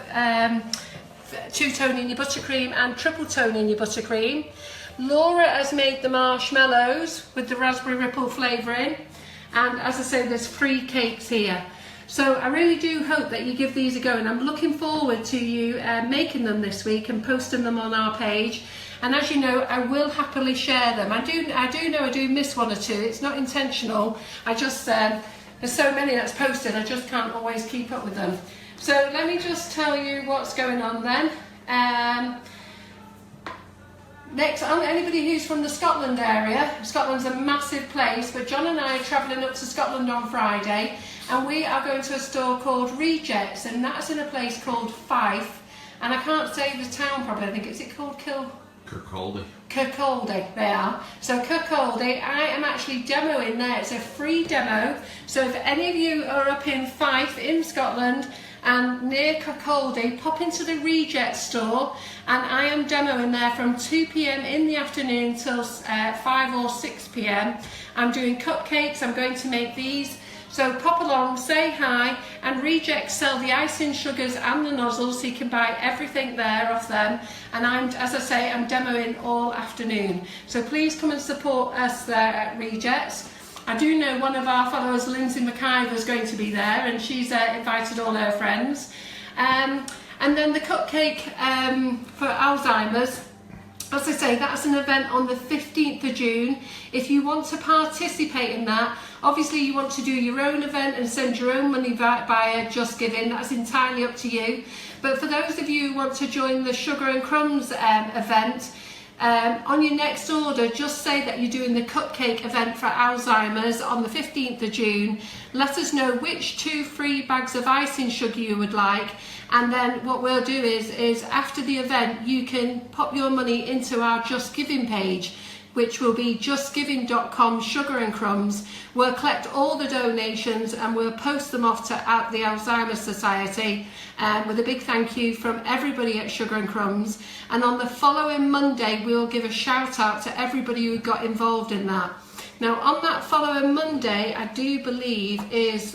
two-toning your buttercream and triple-toning your buttercream. Laura has made the marshmallows with the raspberry ripple flavouring. And as I say, there's 3 cakes here. So I really do hope that you give these a go, and I'm looking forward to you making them this week and posting them on our page. And as you know, I will happily share them. I do know I do miss one or two. It's not intentional. I just there's so many that's posted. I just can't always keep up with them. So let me just tell you what's going on then. Next, anybody who's from the Scotland area, Scotland's a massive place, but John and I are travelling up to Scotland on Friday, and we are going to a store called Rejects, and that's in a place called Fife, and I can't say the town properly. I think is it called Kirkcaldy. Kirkcaldy, they are. So Kirkcaldy, I am actually demoing there. It's a free demo. So if any of you are up in Fife in Scotland and near Kirkcaldy, pop into the Reject store, and I am demoing there from 2 p.m. in the afternoon till 5 or 6 p.m. I'm doing cupcakes. I'm going to make these. So pop along, say hi, and Rejects sell the icing sugars and the nozzles, so you can buy everything there off them. And as I say, I'm demoing all afternoon. So please come and support us there at Rejects. I do know one of our followers, Lindsay McIver, is going to be there, and she's invited all her friends. And then the cupcake for Alzheimer's. As I say, that's an event on the 15th of June. If you want to participate in that, obviously you want to do your own event and send your own money via Just Giving, that's entirely up to you. But for those of you who want to join the Sugar and Crumbs event, on your next order, just say that you're doing the cupcake event for Alzheimer's on the 15th of June. Let us know which 2 free bags of icing sugar you would like, and then what we'll do is after the event you can pop your money into our Just Giving page, which will be justgiving.com Sugar and Crumbs. We'll collect all the donations and we'll post them off to the Alzheimer's Society with a big thank you from everybody at Sugar and Crumbs. And on the following Monday we'll give a shout out to everybody who got involved in that. Now on that following Monday, I do believe is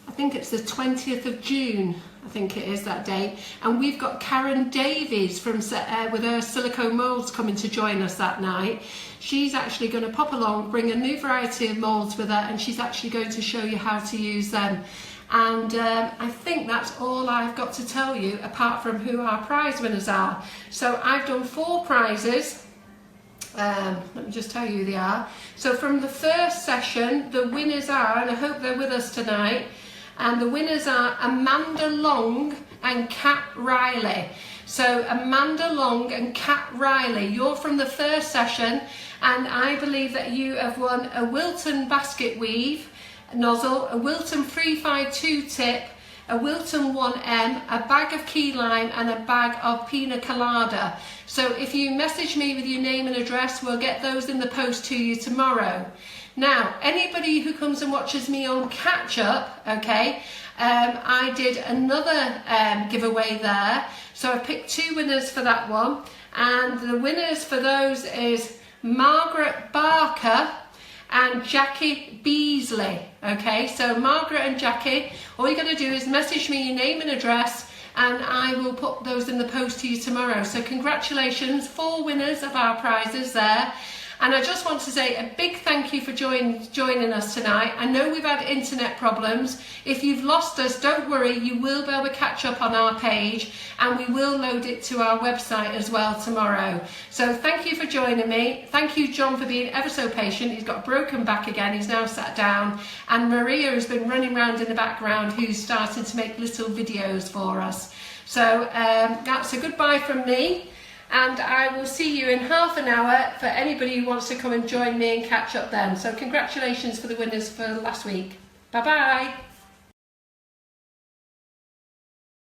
I think it's the 20th of June, I think it is that day, and we've got Karen Davies from with her silicone moulds coming to join us that night. She's actually going to pop along, bring a new variety of moulds with her, and she's actually going to show you how to use them. And I think that's all I've got to tell you, apart from who our prize winners are. So I've done 4 prizes. Let me just tell you who they are. So from the first session, the winners are, and I hope they're with us tonight, and the winners are Amanda Long and Kat Riley. So Amanda Long and Kat Riley, you're from the first session, and I believe that you have won a Wilton basket weave nozzle, a Wilton 352 tip, a Wilton 1M, a bag of key lime, and a bag of pina colada. So if you message me with your name and address, we'll get those in the post to you tomorrow. Now, anybody who comes and watches me on Catch Up, okay, I did another giveaway there. So I picked 2 winners for that one. And the winners for those is Margaret Barker and Jackie Beasley. Okay, so Margaret and Jackie, all you're going to do is message me your name and address, and I will put those in the post to you tomorrow. So congratulations, 4 winners of our prizes there. And I just want to say a big thank you for joining us tonight. I know we've had internet problems. If you've lost us, don't worry, you will be able to catch up on our page, and we will load it to our website as well tomorrow. So thank you for joining me. Thank you, John, for being ever so patient. He's got a broken back again. He's now sat down. And Maria has been running around in the background, who's starting to make little videos for us. So that's a goodbye from me. And I will see you in half an hour for anybody who wants to come and join me and catch up then. So congratulations for the winners for last week. Bye bye.